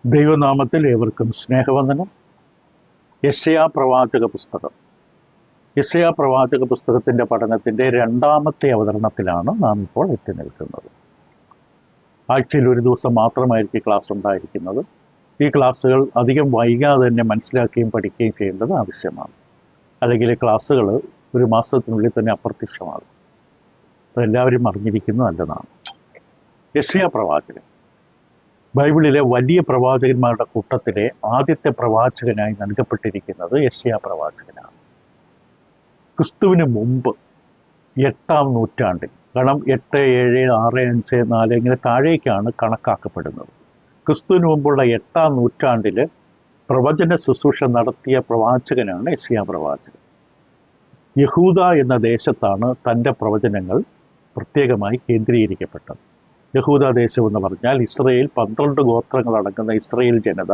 ദൈവനാമത്തിൽ ഏവർക്കും സ്നേഹവന്ദനം. യെശയ്യാ പ്രവാചക പുസ്തകം. യെശയ്യാ പ്രവാചക പുസ്തകത്തിൻ്റെ പഠനത്തിൻ്റെ രണ്ടാമത്തെ അവതരണത്തിലാണ് നാം ഇപ്പോൾ എത്തി നിൽക്കുന്നത്. ആഴ്ചയിൽ ഒരു ദിവസം മാത്രമായിരിക്കും ക്ലാസ് ഉണ്ടായിരിക്കുന്നത്. ഈ ക്ലാസ്സുകൾ അധികം വൈകാതെ തന്നെ മനസ്സിലാക്കുകയും പഠിക്കുകയും ചെയ്യേണ്ടത് ആവശ്യമാണ്. അല്ലെങ്കിൽ ക്ലാസ്സുകൾ ഒരു മാസത്തിനുള്ളിൽ തന്നെ അപ്രത്യക്ഷമാകും. അതെല്ലാവരും അറിഞ്ഞിരിക്കുന്നത് നല്ലതാണ്. യെശയ്യാ പ്രവാചകൻ ബൈബിളിലെ വലിയ പ്രവാചകന്മാരുടെ കൂട്ടത്തിലെ ആദ്യത്തെ പ്രവാചകനായി നൽകപ്പെട്ടിരിക്കുന്നത് യെശയ്യാ പ്രവാചകനാണ്. ക്രിസ്തുവിന് മുമ്പ് 8-ാം നൂറ്റാണ്ടിൽ, കാരണം 8, 7, 6, 5, 4 ഇങ്ങനെ താഴേക്കാണ് കണക്കാക്കപ്പെടുന്നത്. ക്രിസ്തുവിന് മുമ്പുള്ള 8-ാം നൂറ്റാണ്ടിൽ പ്രവചന ശുശ്രൂഷ നടത്തിയ പ്രവാചകനാണ് യെശയ്യാ പ്രവാചകൻ. യഹൂദ എന്ന ദേശത്താണ് തൻ്റെ പ്രവചനങ്ങൾ പ്രത്യേകമായി കേന്ദ്രീകരിക്കപ്പെട്ടത്. യഹൂദ ദേശം എന്ന് പറഞ്ഞാൽ ഇസ്രയേൽ 12 ഗോത്രങ്ങൾ അടങ്ങുന്ന ഇസ്രയേൽ ജനത.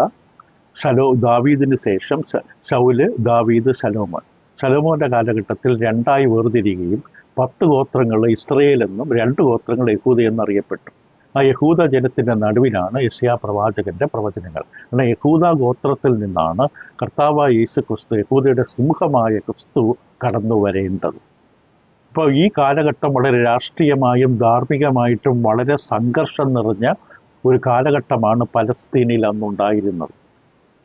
ദാവീദിന് ശേഷം ശൗല്, ദാവീദ്, ശലോമോന്റെ കാലഘട്ടത്തിൽ 2ആയി വേർതിരിയുകയും 10 ഗോത്രങ്ങൾ ഇസ്രയേൽ എന്നും 2 ഗോത്രങ്ങൾ യഹൂദ എന്നറിയപ്പെട്ടു. ആ യഹൂദ ജനത്തിൻ്റെ നടുവിലാണ് യെശയ്യാ പ്രവാചകന്റെ പ്രവചനങ്ങൾ. കാരണം യഹൂദ ഗോത്രത്തിൽ നിന്നാണ് കർത്താവായ യേശു ക്രിസ്തു, യഹൂദയുടെ സിംഹമായ ക്രിസ്തു കടന്നു വരേണ്ടത്. ഇപ്പോൾ ഈ കാലഘട്ടം വളരെ രാഷ്ട്രീയമായും ധാർമ്മികമായിട്ടും വളരെ സംഘർഷം നിറഞ്ഞ ഒരു കാലഘട്ടമാണ് പലസ്തീനിൽ അന്നുണ്ടായിരുന്നത്.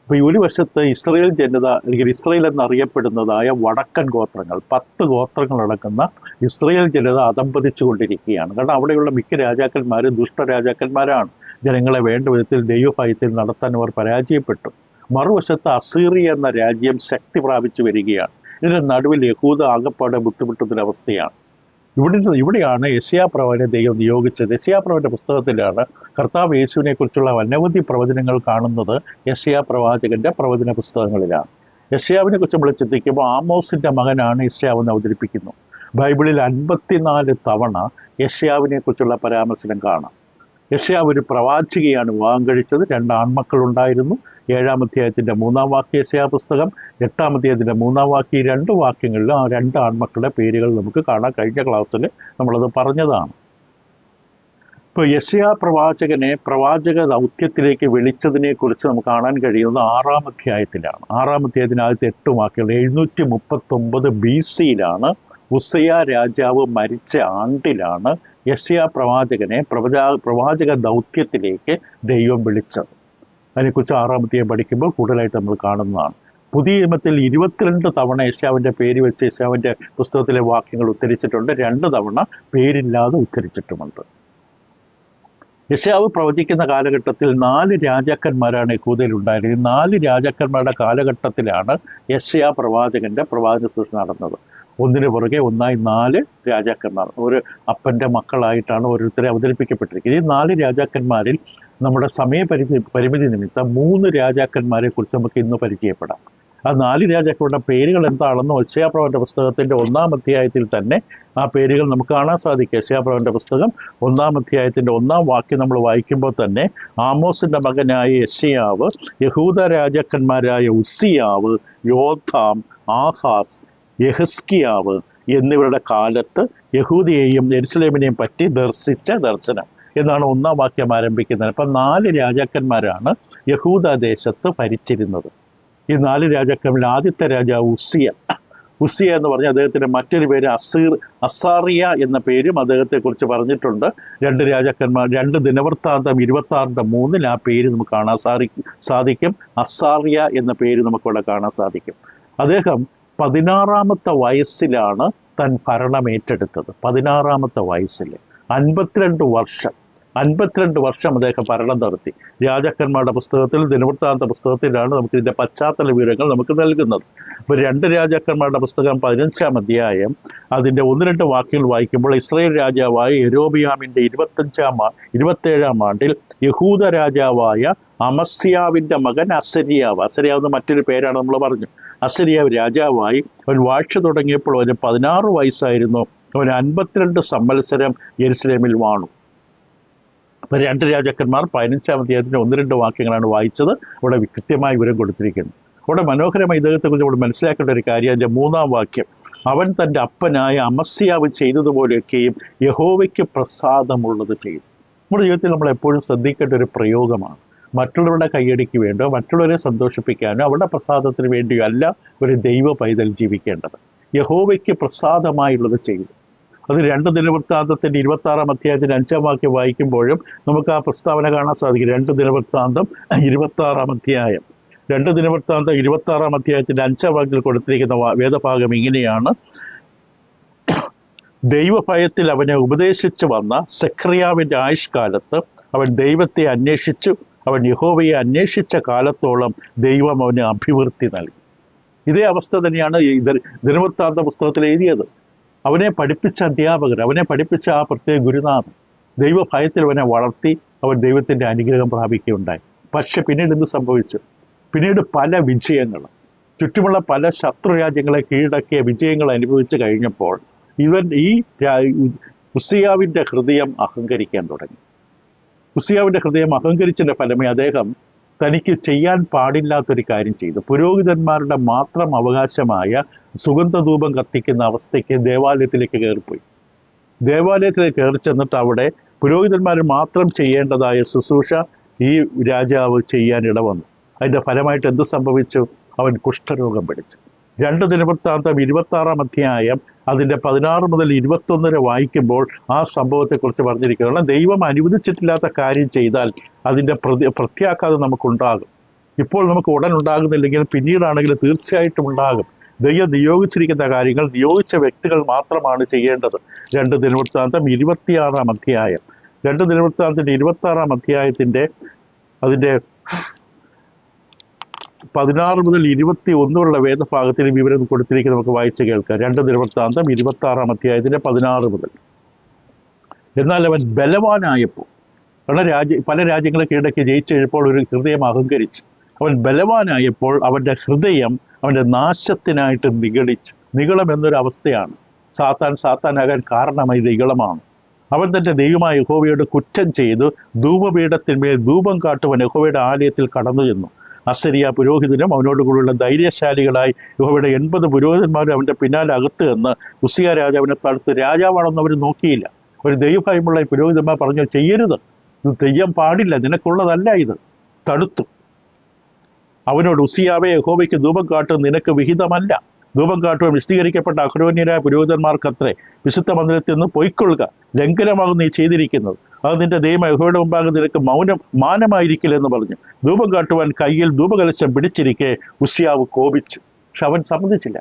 അപ്പോൾ ഈ ഒരു വശത്ത് ഇസ്രയേൽ ജനത, അല്ലെങ്കിൽ ഇസ്രയേൽ എന്നറിയപ്പെടുന്നതായ വടക്കൻ ഗോത്രങ്ങൾ, 10 ഗോത്രങ്ങളടങ്ങുന്ന ഇസ്രയേൽ ജനത അതമ്പതിച്ചു കൊണ്ടിരിക്കുകയാണ്. കാരണം അവിടെയുള്ള മിക്ക രാജാക്കന്മാരും ദുഷ്ടരാജാക്കന്മാരാണ്. ജനങ്ങളെ വേണ്ട വിധത്തിൽ ദൈവഭയത്തിൽ നടത്താൻ അവർ പരാജയപ്പെട്ടു. മറുവശത്ത് അസീറിയ എന്ന രാജ്യം ശക്തി പ്രാപിച്ചു വരികയാണ്. ഇതിന് നടുവിൽ യഹൂദ ആകപ്പാടെ ബുദ്ധിമുട്ടുന്നൊരവസ്ഥയാണ്. ഇവിടെയാണ് യെശയ്യാ പ്രവാചകനെ ദൈവം നിയോഗിച്ചത്. യെശയ്യാ പ്രവാചകന്റെ പുസ്തകത്തിലാണ് കർത്താവ് യേശുവിനെ കുറിച്ചുള്ള അനവധി പ്രവചനങ്ങൾ കാണുന്നത്. യെശയ്യാ പ്രവാചകന്റെ പ്രവചന പുസ്തകങ്ങളിലാണ്. യെശയ്യാവിനെ കുറിച്ച് നമ്മൾ ചിന്തിക്കുമ്പോൾ ആമോസിന്റെ മകനാണ് യെശയ്യാവെന്ന് അവതരിപ്പിക്കുന്നു. ബൈബിളിൽ 54 തവണ യെശയ്യാവിനെ കുറിച്ചുള്ള പരാമർശനം കാണാം. യെശയ്യാവ് ഒരു പ്രവാചികയാണ് വിവാഹം കഴിച്ചത്. 2 ആൺമക്കളുണ്ടായിരുന്നു. 7-ാം അധ്യായത്തിൻ്റെ 3-ാം വാക്യം യെശയ്യാ പുസ്തകം, 8-ാം അധ്യായത്തിൻ്റെ 3-ാം വാക്യം, ഈ 2 വാക്യങ്ങളിലും ആ 2 ആൺമക്കളുടെ പേരുകൾ നമുക്ക് കാണാം. കഴിഞ്ഞ ക്ലാസ്സിൽ നമ്മളത് പറഞ്ഞതാണ്. ഇപ്പോൾ യെശയ്യാ പ്രവാചകനെ പ്രവാചക ദൗത്യത്തിലേക്ക് വിളിച്ചതിനെ കുറിച്ച് നമുക്ക് കാണാൻ കഴിയുന്നത് 6-ാം അധ്യായത്തിലാണ്. 6-ാം അധ്യായത്തിന് ആദ്യത്തെ 8 വാക്യങ്ങൾ 739 BC-യിലാണ്, ഉസ്സയ്യാ രാജാവ് മരിച്ച ആണ്ടിലാണ് യെശയ്യാ പ്രവാചകനെ പ്രവാചക ദൗത്യത്തിലേക്ക് ദൈവം വിളിച്ചത്. അതിനെക്കുറിച്ച് 6-ാം അധ്യായം പഠിക്കുമ്പോൾ കൂടുതലായിട്ട് നമ്മൾ കാണുന്നതാണ്. പുതിയ നിയമത്തിൽ 22 തവണ യെശയ്യാവിൻ്റെ പേര് വെച്ച് യെശയ്യാവിൻ്റെ പുസ്തകത്തിലെ വാക്യങ്ങൾ ഉദ്ധരിച്ചിട്ടുണ്ട്. 2 തവണ പേരില്ലാതെ ഉദ്ധരിച്ചിട്ടുമുണ്ട്. യെശയ്യാവ് പ്രവചിക്കുന്ന കാലഘട്ടത്തിൽ 4 രാജാക്കന്മാരാണ് യഹൂദയിൽ ഉണ്ടായിരുന്നത്. 4 രാജാക്കന്മാരുടെ കാലഘട്ടത്തിലാണ് യെശയ്യാ പ്രവാചകന്റെ പ്രവാചക ശുശ്രൂഷ നടന്നത്. ഒന്നിനു പുറകെ ഒന്നായി 4 രാജാക്കന്മാർ, ഒരു അപ്പൻ്റെ മക്കളായിട്ടാണ് ഓരോരുത്തരെ അവതരിപ്പിക്കപ്പെട്ടിരിക്കുന്നത്. ഈ 4 രാജാക്കന്മാരിൽ നമ്മുടെ പരിമിതി നിമിത്തം 3 രാജാക്കന്മാരെ കുറിച്ച് നമുക്ക് ഇന്ന് പരിചയപ്പെടാം. ആ 4 രാജാക്കളുടെ പേരുകൾ എന്താണെന്ന് യെശയ്യാ പ്രവാചകന്റെ പുസ്തകത്തിൻ്റെ 1-ാം അധ്യായത്തിൽ തന്നെ ആ പേരുകൾ നമുക്ക് കാണാൻ സാധിക്കും. യെശയ്യാ പ്രവാചകന്റെ പുസ്തകം 1-ാം അധ്യായത്തിൻ്റെ 1-ാം വാക്യം നമ്മൾ വായിക്കുമ്പോൾ തന്നെ ആമോസിന്റെ മകനായ യെശയ്യാവ്, യഹൂദ രാജാക്കന്മാരായ ഉസ്സിയാവ്, യോഥാം, ആഹാസ്, യെഹിസ്കിയാവ് എന്നിവരുടെ കാലത്ത് യഹൂദയെയും യെരുശലേമിനെയും പറ്റി ദർശിച്ച ദർശനം എന്നാണ് 1-ാം വാക്യം ആരംഭിക്കുന്നത്. അപ്പം 4 രാജാക്കന്മാരാണ് യഹൂദ ദേശത്ത് ഭരിച്ചിരുന്നത്. ഈ 4 രാജാക്കന്മാരിൽ ആദ്യത്തെ രാജാവ് ഉസ്സിയ എന്ന് പറഞ്ഞാൽ അദ്ദേഹത്തിൻ്റെ മറ്റൊരു പേര് അസാറിയ എന്ന പേരും അദ്ദേഹത്തെക്കുറിച്ച് പറഞ്ഞിട്ടുണ്ട്. 2 രാജാക്കന്മാർ, 2 ദിനവൃത്താന്തം 26-3 ആ പേര് നമുക്ക് കാണാൻ സാധിക്കും. അസാറിയ എന്ന പേര് നമുക്കിവിടെ കാണാൻ സാധിക്കും. അദ്ദേഹം 16-ാമത്തെ വയസ്സിലാണ് താൻ ഭരണം ഏറ്റെടുത്തത്. 16-ാമത്തെ വയസ്സിൽ 52 വർഷം അദ്ദേഹം ഭരണം നടത്തി. രാജാക്കന്മാരുടെ പുസ്തകത്തിൽ, ദിനവൃത്താന്ത പുസ്തകത്തിലാണ് നമുക്ക് ഇതിൻ്റെ പശ്ചാത്തല വിവരങ്ങൾ നമുക്ക് നൽകുന്നത്. ഇപ്പോൾ 2 രാജാക്കന്മാരുടെ പുസ്തകം 15-ാം അധ്യായം അതിൻ്റെ 1-2 വാക്യങ്ങൾ വായിക്കുമ്പോൾ, ഇസ്രായേൽ രാജാവായ യെരോബിയാമിൻ്റെ 27-ാം ആണ്ടിൽ യഹൂദ രാജാവായ അമസ്യാവിൻ്റെ മകൻ അസര്യാവ് എന്ന് മറ്റൊരു പേരാണ് നമ്മൾ പറഞ്ഞു. അസര്യാവ് രാജാവായി. അവൻ വാഴ്ച തുടങ്ങിയപ്പോൾ അവന് 16 വയസ്സായിരുന്നു. അവൻ 52 സംവത്സരം യെരുശലേമിൽ വാണു. അപ്പോൾ 2 രാജാക്കന്മാർ 15-ാം അധ്യായത്തിൻ്റെ 1-2 വാക്യങ്ങളാണ് വായിച്ചത്. അവിടെ കൃത്യമായ വിവരം കൊടുത്തിരിക്കുന്നു. അവിടെ മനോഹരമായി ഇദ്ദേഹത്തെക്കുറിച്ച് നമ്മൾ മനസ്സിലാക്കേണ്ട ഒരു കാര്യം, അതിൻ്റെ 3-ാം വാക്യം, അവൻ തൻ്റെ അപ്പനായ അമസ്യാവ് ചെയ്തതുപോലെയൊക്കെയും യഹോവയ്ക്ക് പ്രസാദമുള്ളത് ചെയ്തു. നമ്മുടെ ജീവിതത്തിൽ നമ്മൾ എപ്പോഴും ശ്രദ്ധിക്കേണ്ട ഒരു പ്രയോഗമാണ്. മറ്റുള്ളവരുടെ കയ്യടിക്ക് വേണ്ടോ മറ്റുള്ളവരെ സന്തോഷിപ്പിക്കാനോ അവരുടെ പ്രസാദത്തിന് വേണ്ടിയോ അല്ല ഒരു ദൈവ പൈതൽ ജീവിക്കേണ്ടത്. യഹോവയ്ക്ക് പ്രസാദമായുള്ളത് ചെയ്തു. അത് 2 ദിനവൃത്താന്തത്തിൻ്റെ 26-ാം അധ്യായത്തിൻ്റെ 5-ാം വാക്യം വായിക്കുമ്പോഴും നമുക്ക് ആ പ്രസ്താവന കാണാൻ സാധിക്കും. 2 ദിനവൃത്താന്തം 26-ാം അധ്യായം 2 ദിനവൃത്താന്തം 26-ാം അധ്യായത്തിൻ്റെ 5-ാം വാക്യത്തിൽ കൊടുത്തിരിക്കുന്ന വേദഭാഗം ഇങ്ങനെയാണ്: ദൈവഭയത്തിൽ അവനെ ഉപദേശിച്ചു വന്ന സെഖറിയാവിൻ്റെ ആയുഷ്കാലത്ത് അവൻ ദൈവത്തെ അന്വേഷിച്ചു. അവൻ യഹോവയെ അന്വേഷിച്ച കാലത്തോളം ദൈവം അവന് അഭിവൃദ്ധി നൽകി. ഇതേ അവസ്ഥ തന്നെയാണ് ഈ ദിനവൃത്താന്ത പുസ്തകത്തിൽ എഴുതിയത്. അവനെ പഠിപ്പിച്ച അധ്യാപകർ, അവനെ പഠിപ്പിച്ച ആ പ്രത്യേക ഗുരുനാഥൻ ദൈവഭയത്തിൽ അവനെ വളർത്തി. അവൻ ദൈവത്തിൻ്റെ അനുഗ്രഹം പ്രാപിക്കുകയുണ്ടായി. പക്ഷെ പിന്നീട് എന്ത് സംഭവിച്ചു? പിന്നീട് പല വിജയങ്ങൾ, ചുറ്റുമുള്ള പല ശത്രുരാജ്യങ്ങളെ കീഴടക്കിയ വിജയങ്ങൾ അനുഭവിച്ചു കഴിഞ്ഞപ്പോൾ ഈ ഉസിയാവിൻ്റെ ഹൃദയം അഹങ്കരിക്കാൻ തുടങ്ങി. ഉസിയാവിൻ്റെ ഹൃദയം അഹങ്കരിച്ചതിൻ്റെ ഫലമേ അദ്ദേഹം തനിക്ക് ചെയ്യാൻ പാടില്ലാത്തൊരു കാര്യം ചെയ്തു. പുരോഹിതന്മാരുടെ മാത്രം അവകാശമായ സുഗന്ധധൂപം കത്തിക്കുന്ന അവസ്ഥയ്ക്ക് ദേവാലയത്തിലേക്ക് കയറിപ്പോയി. ദേവാലയത്തിലേക്ക് കയറി ചെന്നിട്ട് അവിടെ പുരോഹിതന്മാർ മാത്രം ചെയ്യേണ്ടതായ ശുശ്രൂഷ ഈ രാജാവ് ചെയ്യാൻ ഇടവന്നു. അതിൻ്റെ ഫലമായിട്ട് എന്ത് സംഭവിച്ചു? അവൻ കുഷ്ഠരോഗം പിടിച്ചു. 2 ദിനവൃത്താന്തം 26-ാം അധ്യായം അതിൻ്റെ 16 മുതൽ 21 വരെ വായിക്കുമ്പോൾ ആ സംഭവത്തെക്കുറിച്ച് പറഞ്ഞിരിക്കുകയാണ്. ദൈവം അനുവദിച്ചിട്ടില്ലാത്ത കാര്യം ചെയ്താൽ അതിൻ്റെ പ്രത്യാഘാതം നമുക്കുണ്ടാകും. ഇപ്പോൾ നമുക്ക് ഉടൻ ഉണ്ടാകുന്നില്ലെങ്കിൽ പിന്നീടാണെങ്കിൽ തീർച്ചയായിട്ടും ഉണ്ടാകും. ദൈവം നിയോഗിച്ചിരിക്കുന്ന കാര്യങ്ങൾ നിയോഗിച്ച വ്യക്തികൾ മാത്രമാണ് ചെയ്യേണ്ടത്. 2 ദിനവൃത്താന്തം 26-ാം അധ്യായം 2 ദിനവൃത്താന്തത്തിൻ്റെ 26-ാം അധ്യായത്തിൻ്റെ അതിൻ്റെ 16 മുതൽ 21 വരെയുള്ള വേദഭാഗത്തിന് വിവരം കൊടുത്തിരിക്കുന്നത് നമുക്ക് വായിച്ച് കേൾക്കാം. 2 ദിനവൃത്താന്തം 26-ാം അധ്യായത്തിൻ്റെ 16 മുതൽ. എന്നാൽ അവൻ ബലവാനായപ്പോൾ, പല രാജ്യങ്ങളെ കീഴടക്കി ജയിച്ചു കഴിഞ്ഞപ്പോൾ ഒരു ഹൃദയം അഹങ്കരിച്ചു. അവൻ ബലവാനായപ്പോൾ അവൻ്റെ ഹൃദയം അവൻ്റെ നാശത്തിനായിട്ട് നിഗളിച്ചു. നിഗളം എന്നൊരു അവസ്ഥയാണ്. സാത്താനാകാൻ കാരണമായി നിഗളമാണ്. അവൻ തൻ്റെ ദൈവമായ യഹോവയോട് കുറ്റം ചെയ്തു ധൂപപീഠത്തിന്മേൽ ധൂപം കാട്ടുവാൻ യഹോവയുടെ ആലയത്തിൽ കടന്നു ചെന്നു. അസരിയ പുരോഹിതനും അവനോടുകൂടിയുള്ള ധൈര്യശാലികളായി യഹോവയുടെ 80 പുരോഹിതന്മാരും അവൻ്റെ പിന്നാലെ അകത്ത് എന്ന് ഉസിയ രാജാവിനെ തടുത്ത്. രാജാവാണെന്ന് അവർ നോക്കിയില്ല. ഒരു ദൈവഭയമുള്ള ഈ പുരോഹിതന്മാർ പറഞ്ഞു, ചെയ്യരുത്, ഇത് ചെയ്യാൻ പാടില്ല, നിനക്കുള്ളതല്ല, ഇത് തടുത്തു. അവനോട്, ഉസിയാവേ, യഹോവയ്ക്ക് ധൂപം കാട്ടുന്നത് നിനക്ക് വിഹിതമല്ല. ധൂപം കാട്ടുവാൻ വിശദീകരിക്കപ്പെട്ട അഹരോന്യരായ പുരോഹിതന്മാർക്കത്രേ. വിശുദ്ധ മന്ദിരത്തിൽ നിന്ന് പൊയ്ക്കൊള്ളുക, ലംഘനമാകും നീ ചെയ്തിരിക്കുന്നത്. അത് നിന്റെ ദൈവം യഹോവയുടെ മുമ്പാകെ നിനക്ക് മാനമായിരിക്കില്ലെന്ന് പറഞ്ഞു. ധൂപം കാട്ടുവാൻ കയ്യിൽ ധൂപകലശം പിടിച്ചിരിക്കെ ഉസിയാവ് കോപിച്ചു. പക്ഷെ അവൻ സമ്മതിച്ചില്ല.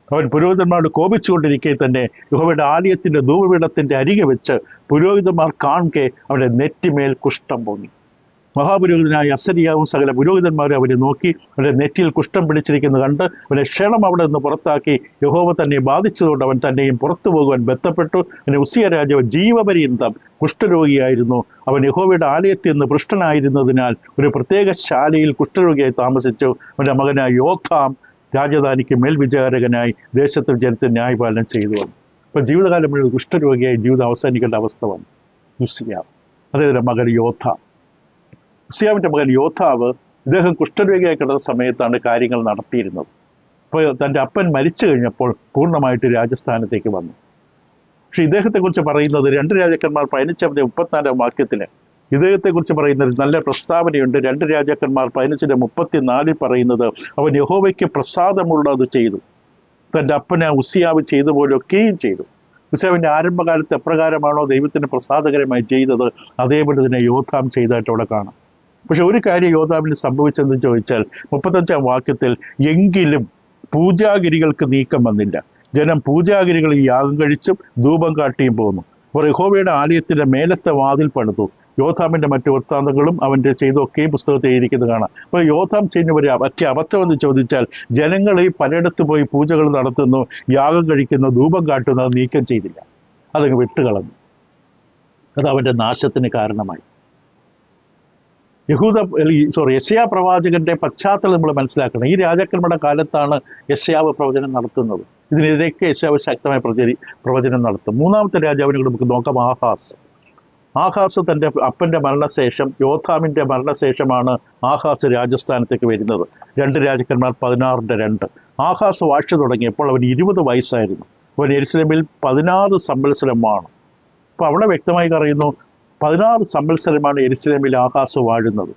അവൻ പുരോഹിതന്മാരോട് കോപിച്ചുകൊണ്ടിരിക്കെ തന്നെ യഹോവയുടെ ആലയത്തിൻ്റെ ധൂപപീഠത്തിൻ്റെ അരികെ വെച്ച് പുരോഹിതന്മാർ കാണെ അവൻ്റെ നെറ്റിമേൽ കുഷ്ഠം പൊങ്ങി. മഹാപുരോഹിതനായ അസരിയാവും സകല പുരോഹിതന്മാരും അവനെ നോക്കി അവൻ്റെ നെറ്റിയിൽ കുഷ്ഠം പിടിച്ചിരിക്കുന്നത് കണ്ട് അവനെ ക്ഷണം അവിടെ നിന്ന് പുറത്താക്കി. യഹോവ തന്നെ ബാധിച്ചതുകൊണ്ട് അവൻ തന്നെയും പുറത്തു പോകുവാൻ ബന്ധപ്പെട്ടു. പിന്നെ ഉസിയ രാജാവ് ജീവപര്യന്തം കുഷ്ഠരോഗിയായിരുന്നു. അവൻ യഹോവയുടെ ആലയത്തിൽ നിന്ന് പൃഷ്ഠനായിരുന്നതിനാൽ ഒരു പ്രത്യേക ശാലയിൽ കുഷ്ഠരോഗിയായി താമസിച്ചു. അവൻ്റെ മകനായ യോഥാം രാജധാനിക്ക് മേൽവിചാരകനായി ദേശത്തിൽ ജനത്തിന് ന്യായപാലനം ചെയ്തു വന്നു. അപ്പം ജീവിതകാലം മുഴുവൻ കുഷ്ഠരോഗിയായി ജീവിതം അവസാനിക്കേണ്ട അവസ്ഥ വന്നു ഉസിയാവ്. അദ്ദേഹത്തിൻ്റെ മകൻ യോഥാം. ഉസിയാവിൻ്റെ മകൻ യോഥാവ് ഇദ്ദേഹം കുഷ്ഠരോഗിയായി കിടന്ന സമയത്താണ് കാര്യങ്ങൾ നടത്തിയിരുന്നത്. അപ്പോൾ തൻ്റെ അപ്പൻ മരിച്ചു കഴിഞ്ഞപ്പോൾ പൂർണ്ണമായിട്ട് രാജസ്ഥാനത്തേക്ക് വന്നു. പക്ഷെ ഇദ്ദേഹത്തെക്കുറിച്ച് പറയുന്നത് 2 രാജാക്കന്മാർ 15-34 വാക്യത്തിൽ ഇദ്ദേഹത്തെക്കുറിച്ച് പറയുന്ന ഒരു നല്ല പ്രസ്താവനയുണ്ട്. 2 രാജാക്കന്മാർ 15-34 പറയുന്നത്, അവൻ യഹോവയ്ക്ക് പ്രസാദമുള്ളത് ചെയ്തു. തൻ്റെ അപ്പനെ ഉസിയാവ് ചെയ്ത പോലെയൊക്കെയും ചെയ്തു. ഉസിയാവിൻ്റെ ആരംഭകാലത്ത് എപ്രകാരമാണോ ദൈവത്തിന് പ്രസാദകരമായി ചെയ്തത്, അതേപോലെ തന്നെ യോഥാം ചെയ്തതായിട്ട് അവിടെ കാണാം. പക്ഷെ ഒരു കാര്യം യോഥാമിന് സംഭവിച്ചെന്ന് ചോദിച്ചാൽ 35-ാം വാക്യത്തിൽ, എങ്കിലും പൂജാഗിരികൾക്ക് നീക്കം വന്നില്ല. ജനം പൂജാഗിരികൾ യാഗം കഴിച്ചും ധൂപം കാട്ടിയും പോന്നു. അവർ യഹോവയുടെ ആലയത്തിൻ്റെ മേലത്തെ വാതിൽ പണിതു. യോഥാമിൻ്റെ മറ്റു വൃത്താന്തങ്ങളും അവൻ്റെ ചെയ്തൊക്കെയും പുസ്തകത്തിൽ എഴുതിയിരിക്കുന്നത് കാണാം. അപ്പോൾ യോഥാം ചെയ്യുന്നവർ മറ്റേ അബദ്ധം എന്ന് ചോദിച്ചാൽ, ജനങ്ങൾ ഈ പലയിടത്ത് പോയി പൂജകൾ നടത്തുന്നു, യാഗം കഴിക്കുന്നു, ധൂപം കാട്ടുന്നു, അത് നീക്കം ചെയ്തില്ല, അതങ്ങ് വിട്ടുകളഞ്ഞു. അത് അവൻ്റെ നാശത്തിന് കാരണമായി. യെശയ്യാ പ്രവാചകന്റെ പശ്ചാത്തലം നമ്മൾ മനസ്സിലാക്കണം. ഈ രാജാക്കന്മാരുടെ കാലത്താണ് യെശയ്യാവ് പ്രവചനം നടത്തുന്നത്. ഇതിനെതിരെയൊക്കെ യെശയ്യാവ് ശക്തമായ പ്രവചനം നടത്തും. 3-ാമത്തെ രാജാവിനെ നമുക്ക് നോക്കാം, ആഹാസ്. ആഹാസ് തൻ്റെ അപ്പൻ്റെ മരണശേഷം, യോഥാമിൻ്റെ മരണശേഷമാണ് ആഹാസ് രാജസ്ഥാനത്തേക്ക് വരുന്നത്. 2 രാജാക്കന്മാർ 16-2. ആഹാസ് വാഴ്ച തുടങ്ങിയപ്പോൾ അവന് 20 വയസ്സായിരുന്നു. അവൻ യെരുശലേമിൽ 16 സംവത്സരമാണ്. അപ്പോൾ അവിടെ വ്യക്തമായി പറയുന്നു, 16 സംവത്സരമാണ് യെരുശലേമിൽ ആഹാസ് വാഴുന്നത്.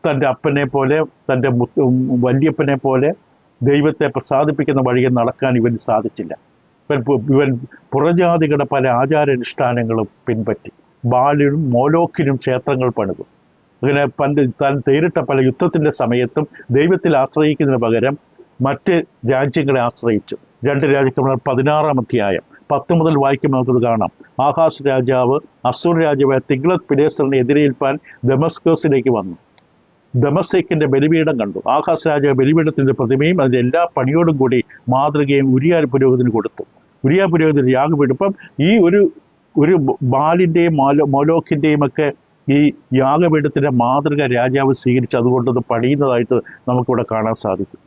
തൻ്റെ അപ്പനെ പോലെ, തൻ്റെ വല്യപ്പനെ പോലെ ദൈവത്തെ പ്രസാദിപ്പിക്കുന്ന വഴിയെ നടക്കാൻ ഇവന് സാധിച്ചില്ല. ഇവൻ പുറജാതികളുടെ പല ആചാരാനുഷ്ഠാനങ്ങളും പിൻപറ്റി. ബാലിനും മോലോക്കിനും ക്ഷേത്രങ്ങൾ പണിതു. അങ്ങനെ താൻ നേരിട്ട പല യുദ്ധത്തിൻ്റെ സമയത്തും ദൈവത്തിൽ ആശ്രയിക്കുന്നതിന് പകരം മറ്റ് രാജ്യങ്ങളെ ആശ്രയിച്ചു. 2 രാജാക്കന്മാർ 16-ാം അധ്യായം 10 മുതൽ വായിക്കുമ്പോൾ നമുക്കത് കാണാം. ആഹാസ് രാജാവ് അസൂർ രാജാവായ തിഗ്ലത് പിലേസറിനെ എതിരേൽപ്പാൻ ദമസ്കസിലേക്ക് വന്നു. ദമസ്കേക്കിന്റെ ബലിപീഠം കണ്ടു. ആഹാസ് രാജാവ് ബലിപീഠത്തിന്റെ പ്രതിമയും അതിന്റെ എല്ലാ പണിയോടും കൂടി മാതൃകയും ഉരിയ പുരോഹിതന് കൊടുത്തു. ഉരിയ പുരോഹിതന് യാഗപീഠം. ഇപ്പം ഈ ഒരു ബാലിന്റെയും മോലോക്കിന്റെയും ഒക്കെ ഈ യാഗപീഠത്തിന്റെ മാതൃക രാജാവ് സ്വീകരിച്ച് അതുകൊണ്ടത് പണിയുന്നതായിട്ട് നമുക്കിവിടെ കാണാൻ സാധിക്കും.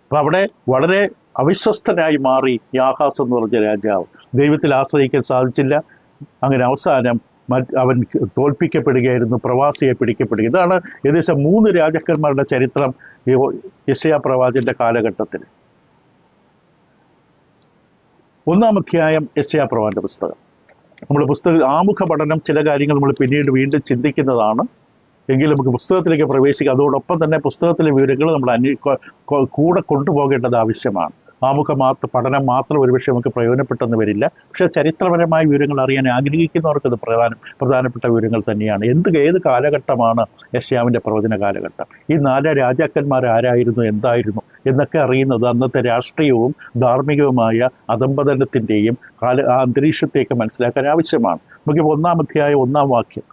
അപ്പൊ അവിടെ വളരെ അവിശ്വസ്തനായി മാറി ആഹാസ് എന്ന് പറഞ്ഞ രാജാവ്. ദൈവത്തിൽ ആശ്രയിക്കാൻ സാധിച്ചില്ല. അങ്ങനെ അവസാനം അവൻ തോൽപ്പിക്കപ്പെടുകയായിരുന്നു, പ്രവാസിയെ പിടിക്കപ്പെടുക. ഇതാണ് ഏകദേശം 3 രാജാക്കന്മാരുടെ ചരിത്രം യെശയ്യാ പ്രവാചകന്റെ കാലഘട്ടത്തിൽ. 1-ാം അധ്യായം യെശയ്യാ പ്രവാചകന്റെ പുസ്തകം. നമ്മൾ ആമുഖ പഠനം ചില കാര്യങ്ങൾ നമ്മൾ പിന്നീട് വീണ്ടും ചിന്തിക്കുന്നതാണ്. എങ്കിലും നമുക്ക് പുസ്തകത്തിലേക്ക് പ്രവേശിക്കാം. അതോടൊപ്പം തന്നെ പുസ്തകത്തിലെ വിവരങ്ങൾ നമ്മൾ കൂടെ കൊണ്ടുപോകേണ്ടത് ആവശ്യമാണ്. ആമുഖ പഠനം മാത്രം ഒരുപക്ഷെ നമുക്ക് പ്രയോജനപ്പെട്ടെന്ന് വരില്ല. പക്ഷേ ചരിത്രപരമായ വിവരങ്ങൾ അറിയാൻ ആഗ്രഹിക്കുന്നവർക്ക് അത് പ്രധാനപ്പെട്ട വിവരങ്ങൾ തന്നെയാണ്. ഏത് കാലഘട്ടമാണ് യെശയ്യാവിൻ്റെ പ്രവചന കാലഘട്ടം? ഈ 4 രാജാക്കന്മാർ ആരായിരുന്നു, എന്തായിരുന്നു എന്നൊക്കെ അറിയുന്നത് അന്നത്തെ രാഷ്ട്രീയവും ധാർമ്മികവുമായ അധംപതനത്തിൻ്റെയും ആ അന്തരീക്ഷത്തെയൊക്കെ മനസ്സിലാക്കാൻ ആവശ്യമാണ്. നമുക്ക് 1-ാം അധ്യായം 1-ാം വാക്യം.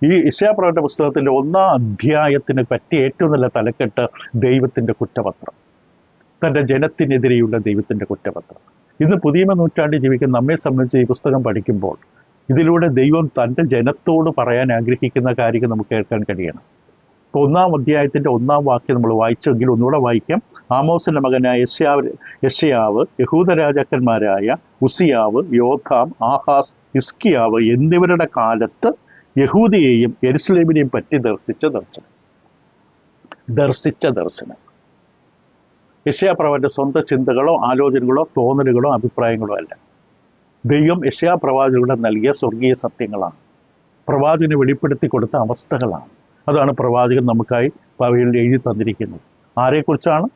ഈ യെശയ്യാ പ്രവചന പുസ്തകത്തിൻ്റെ 1-ാം അധ്യായത്തിന് പറ്റിയ ഏറ്റവും നല്ല തലക്കെട്ട് ദൈവത്തിൻ്റെ കുറ്റപത്രം. തൻ്റെ ജനത്തിനെതിരെയുള്ള ദൈവത്തിൻ്റെ കുറ്റപത്രം. ഇന്ന് പുതിയ നൂറ്റാണ്ടിൽ ജീവിക്കുന്ന നമ്മെ സംബന്ധിച്ച് ഈ പുസ്തകം പഠിക്കുമ്പോൾ ഇതിലൂടെ ദൈവം തൻ്റെ ജനത്തോട് പറയാൻ ആഗ്രഹിക്കുന്ന കാര്യങ്ങൾ നമുക്ക് കേൾക്കാൻ കഴിയണം. ഇപ്പോൾ 1-ാം അധ്യായത്തിൻ്റെ 1-ാം വാക്യം നമ്മൾ വായിച്ചെങ്കിൽ ഒന്നുകൂടെ വായിക്കാം. ആമോസിൻ്റെ മകനായ യെശയ്യാവ് യഹൂദ രാജാക്കന്മാരായ ഉസിയാവ്, യോഥാം, ആഹാസ്, ഹിസ്കിയാവ് എന്നിവരുടെ കാലത്ത് യഹൂദിയെയും യെരുശലേമിനെയും പറ്റി ദർശിച്ച ദർശനം. യെശയ്യാ പ്രവാചകന്റെ സ്വന്തം ചിന്തകളോ ആലോചനകളോ തോന്നലുകളോ അഭിപ്രായങ്ങളോ അല്ല. ദൈവം യെശയ്യാ പ്രവാചകരുടെ നൽകിയ സ്വർഗീയ സത്യങ്ങളാണ്. പ്രവാചകന് വെളിപ്പെടുത്തി കൊടുത്ത അവസ്ഥകളാണ്. അതാണ് പ്രവാചകൻ നമുക്കായി ഭാവിയിൽ എഴുതി തന്നിരിക്കുന്നത്. ആരെക്കുറിച്ചാണ്?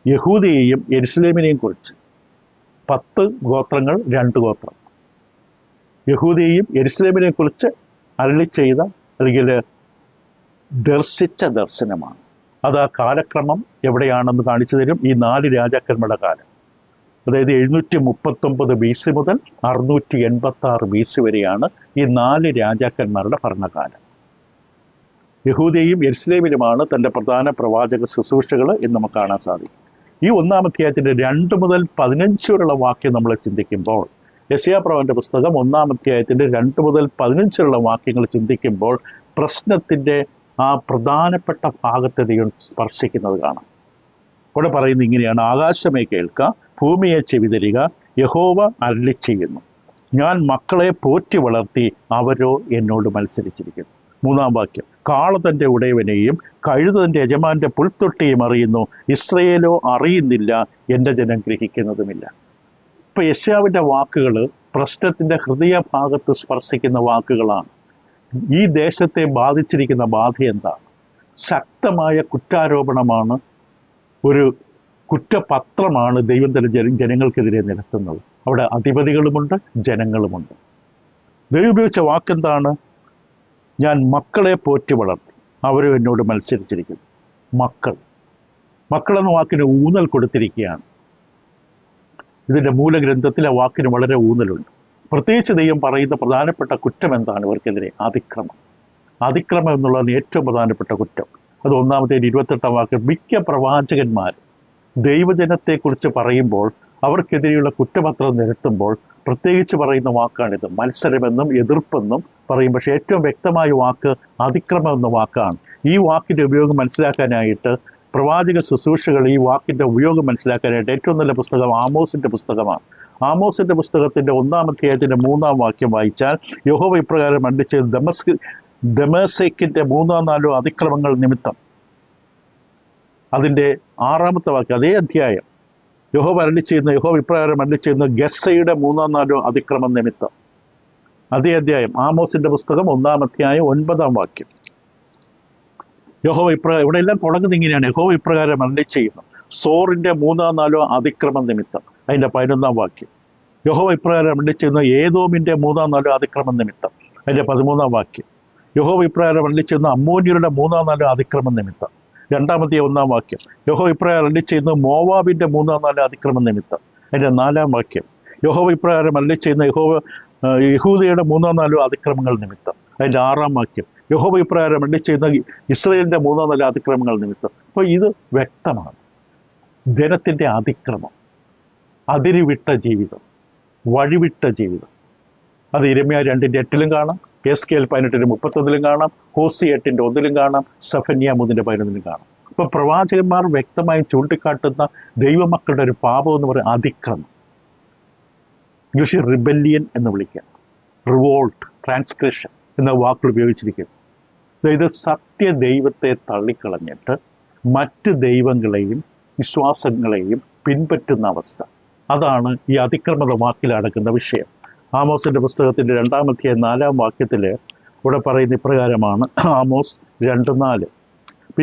യഹൂദിയെയും യെരുശലേമിനെയും കുറിച്ച്. 10 ഗോത്രങ്ങൾ, 2 ഗോത്രം. യഹൂദിയെയും യെരുശലേമിനെയും കുറിച്ച് അരുളി ചെയ്ത അല്ലെങ്കിൽ ദർശിച്ച ദർശനമാണ്. അത് ആ കാലക്രമം എവിടെയാണെന്ന് കാണിച്ചു തരും. ഈ 4 രാജാക്കന്മാരുടെ കാലം, അതായത് 739 BC മുതൽ 686 BC വരെയാണ് ഈ 4 രാജാക്കന്മാരുടെ ഭരണകാലം. യഹൂദയും യെരുശലേമിലുമാണ് തൻ്റെ പ്രധാന പ്രവാചക ശുശ്രൂഷകൾ എന്ന് നമുക്ക് കാണാൻ സാധിക്കും. ഈ 1-ാം അധ്യായത്തിൻ്റെ 2 മുതൽ 15 വരെയുള്ള വാക്യം നമ്മൾ ചിന്തിക്കുമ്പോൾ, യെശയ്യാ പ്രവാചകന്റെ പുസ്തകം 1-ാം അധ്യായത്തിൻ്റെ 2 മുതൽ 15 വരെയുള്ള വാക്യങ്ങൾ ചിന്തിക്കുമ്പോൾ പ്രശ്നത്തിൻ്റെ ആ പ്രധാനപ്പെട്ട ഭാഗത്തെ ദൈവം സ്പർശിക്കുന്നത് കാണാം. ഇവിടെ പറയുന്നത് ഇങ്ങനെയാണ്: ആകാശമേ കേൾക്ക, ഭൂമിയെ ചെവിതരിക, യഹോവ അരുളി ചെയ്യുന്നു, ഞാൻ മക്കളെ പോറ്റി വളർത്തി, അവരോ എന്നോട് മത്സരിച്ചിരിക്കുന്നു. 3-ാം വാക്യം: കാള തൻ്റെ ഉടയവനെയും കഴുത തൻ്റെ യജമാന്റെ പുൽത്തൊട്ടിയും അറിയുന്നു, ഇസ്രയേലോ അറിയുന്നില്ല, എൻ്റെ ജനം ഗ്രഹിക്കുന്നതുമില്ല. ഇപ്പൊ യെശയ്യാവിൻ്റെ വാക്കുകൾ പ്രശ്നത്തിൻ്റെ ഹൃദയഭാഗത്ത് സ്പർശിക്കുന്ന വാക്കുകളാണ്. ഈ ദേശത്തെ ബാധിച്ചിരിക്കുന്ന ബാധ എന്താണ്? ശക്തമായ കുറ്റാരോപണമാണ്, ഒരു കുറ്റപത്രമാണ് ദൈവം തന്റെ ജനങ്ങൾക്കെതിരെ നിരത്തുന്നത്. അവിടെ അധിപതികളുമുണ്ട്, ജനങ്ങളുമുണ്ട്. ദൈവം ഉപയോഗിച്ച വാക്കെന്താണ്? ഞാൻ മക്കളെ പോറ്റി വളർത്തി, അവരും എന്നോട് മത്സരിച്ചിരിക്കുന്നു. മക്കളെന്ന വാക്കിന് ഊന്നൽ കൊടുത്തിരിക്കുകയാണ്. ഇതിൻ്റെ മൂലഗ്രന്ഥത്തിൽ ആ വാക്കിന് വളരെ ഊന്നലുണ്ട്. പ്രത്യേകിച്ച് ദൈവം പറയുന്ന പ്രധാനപ്പെട്ട കുറ്റം എന്താണ് ഇവർക്കെതിരെ? അതിക്രമം എന്നുള്ളതാണ് ഏറ്റവും പ്രധാനപ്പെട്ട കുറ്റം. അത് 1-ാമത്തെ 28-ാം വാക്യം. മിക്ക പ്രവാചകന്മാർ ദൈവജനത്തെക്കുറിച്ച് പറയുമ്പോൾ, അവർക്കെതിരെയുള്ള കുറ്റപത്രം നിരത്തുമ്പോൾ പ്രത്യേകിച്ച് പറയുന്ന വാക്കാണിത്. മത്സരമെന്നും എതിർപ്പെന്നും പറയും. പക്ഷേ ഏറ്റവും വ്യക്തമായ വാക്ക് അതിക്രമം എന്ന വാക്കാണ്. ഈ വാക്കിൻ്റെ ഉപയോഗം മനസ്സിലാക്കാനായിട്ട് പ്രവാചക ശുശ്രൂഷകൾ ഈ വാക്കിൻ്റെ ഉപയോഗം മനസ്സിലാക്കാനായിട്ട് ഏറ്റവും നല്ല പുസ്തകം ആമോസിൻ്റെ പുസ്തകമാണ്. ആമോസിൻ്റെ പുസ്തകത്തിൻ്റെ 1-ാം അധ്യായത്തിൻ്റെ 3-ാം വാക്യം വായിച്ചാൽ, യഹോവ ഇപ്രകാരം അരുളിച്ചെയ്തു, ദമസ്കേക്കിൻ്റെ 3-4 അതിക്രമങ്ങൾ നിമിത്തം. അതിൻ്റെ 6-ാമത്തെ വാക്യം അതേ അധ്യായം. യഹോവ ഇപ്രകാരം അരുളിച്ചെയ്യുന്നു, ഗസ്സയുടെ 3-4 അതിക്രമം നിമിത്തം. അതേ അധ്യായം ആമോസിൻ്റെ പുസ്തകം 1-ാം അധ്യായം 9-ാം വാക്യം. യഹോവ ഇവിടെ എല്ലാം തുടങ്ങുന്നത് ഇങ്ങനെയാണ്. യഹോവ ഇപ്രകാരം അരുളി ചെയ്യുന്നു, സോറിന്റെ 3-4 അതിക്രമം നിമിത്തം. അതിന്റെ 11-ാം വാക്യം. യഹോവ ഇപ്രകാരം അരുളി ചെയ്യുന്നു, ഏദോമിന്റെ 3-4 അതിക്രമം നിമിത്തം. അതിന്റെ 13-ാം വാക്യം. യഹോവ ഇപ്രകാരം അരുളി ചെയ്യുന്നു, അമ്മോന്യരുടെ 3-4 അതിക്രമം നിമിത്തം. 1-ാം വാക്യം. യഹോവ ഇപ്രകാരം അരുളി ചെയ്യുന്നു, മോവാബിന്റെ 3-4 അതിക്രമം നിമിത്തം. അതിന്റെ 4-ാം വാക്യം. യഹോവ ഇപ്രകാരം അരുളി ചെയ്യുന്ന യഹൂദയുടെ 3-4 അതിക്രമങ്ങൾ നിമിത്തം. അതിന്റെ 6-ാം വാക്യം. യഹോവ ഇപ്രകാരം അരുളി ചെയ്യുന്ന ഇസ്രായേലിന്റെ 3-4 അതിക്രമങ്ങൾ നിമിത്തം. അപ്പോൾ ഇത് വ്യക്തമാണ്. ജനത്തിന്റെ അതിക്രമം, അതിരുവിട്ട ജീവിതം, വഴിവിട്ട ജീവിതം. അത് യിരെമ്യാ 2:8 കാണാം, എസ്കേൽ 18:31 കാണാം, ഹോസിയ 8:1 കാണാം, സെഫന്യാ 3:11 കാണാം. അപ്പൊ പ്രവാചകന്മാർ വ്യക്തമായി ചൂണ്ടിക്കാട്ടുന്ന ദൈവമക്കളുടെ ഒരു പാപം എന്ന് പറയുന്നത് അതിക്രമം. ഇംഗ്ലീഷിൽ റിബല്യൻ എന്ന് വിളിക്കാം, റിവോൾട്ട്, ട്രാൻസ്ഗ്രഷൻ എന്ന വാക്കുകൾ ഉപയോഗിച്ചിരിക്കുന്നു. അതായത് സത്യദൈവത്തെ തള്ളിക്കളഞ്ഞിട്ട് മറ്റ് ദൈവങ്ങളെയും വിശ്വാസങ്ങളെയും പിൻപറ്റുന്ന അവസ്ഥ. അതാണ് ഈ അതിക്രമത വാക്കിൽ അടക്കുന്ന വിഷയം. ആമോസിന്റെ പുസ്തകത്തിന്റെ 2-ാം അധ്യായം 4-ാം വാക്യത്തിൽ ഇവിടെ പറയുന്ന ഇപ്രകാരമാണ്. ആമോസ് 2:4.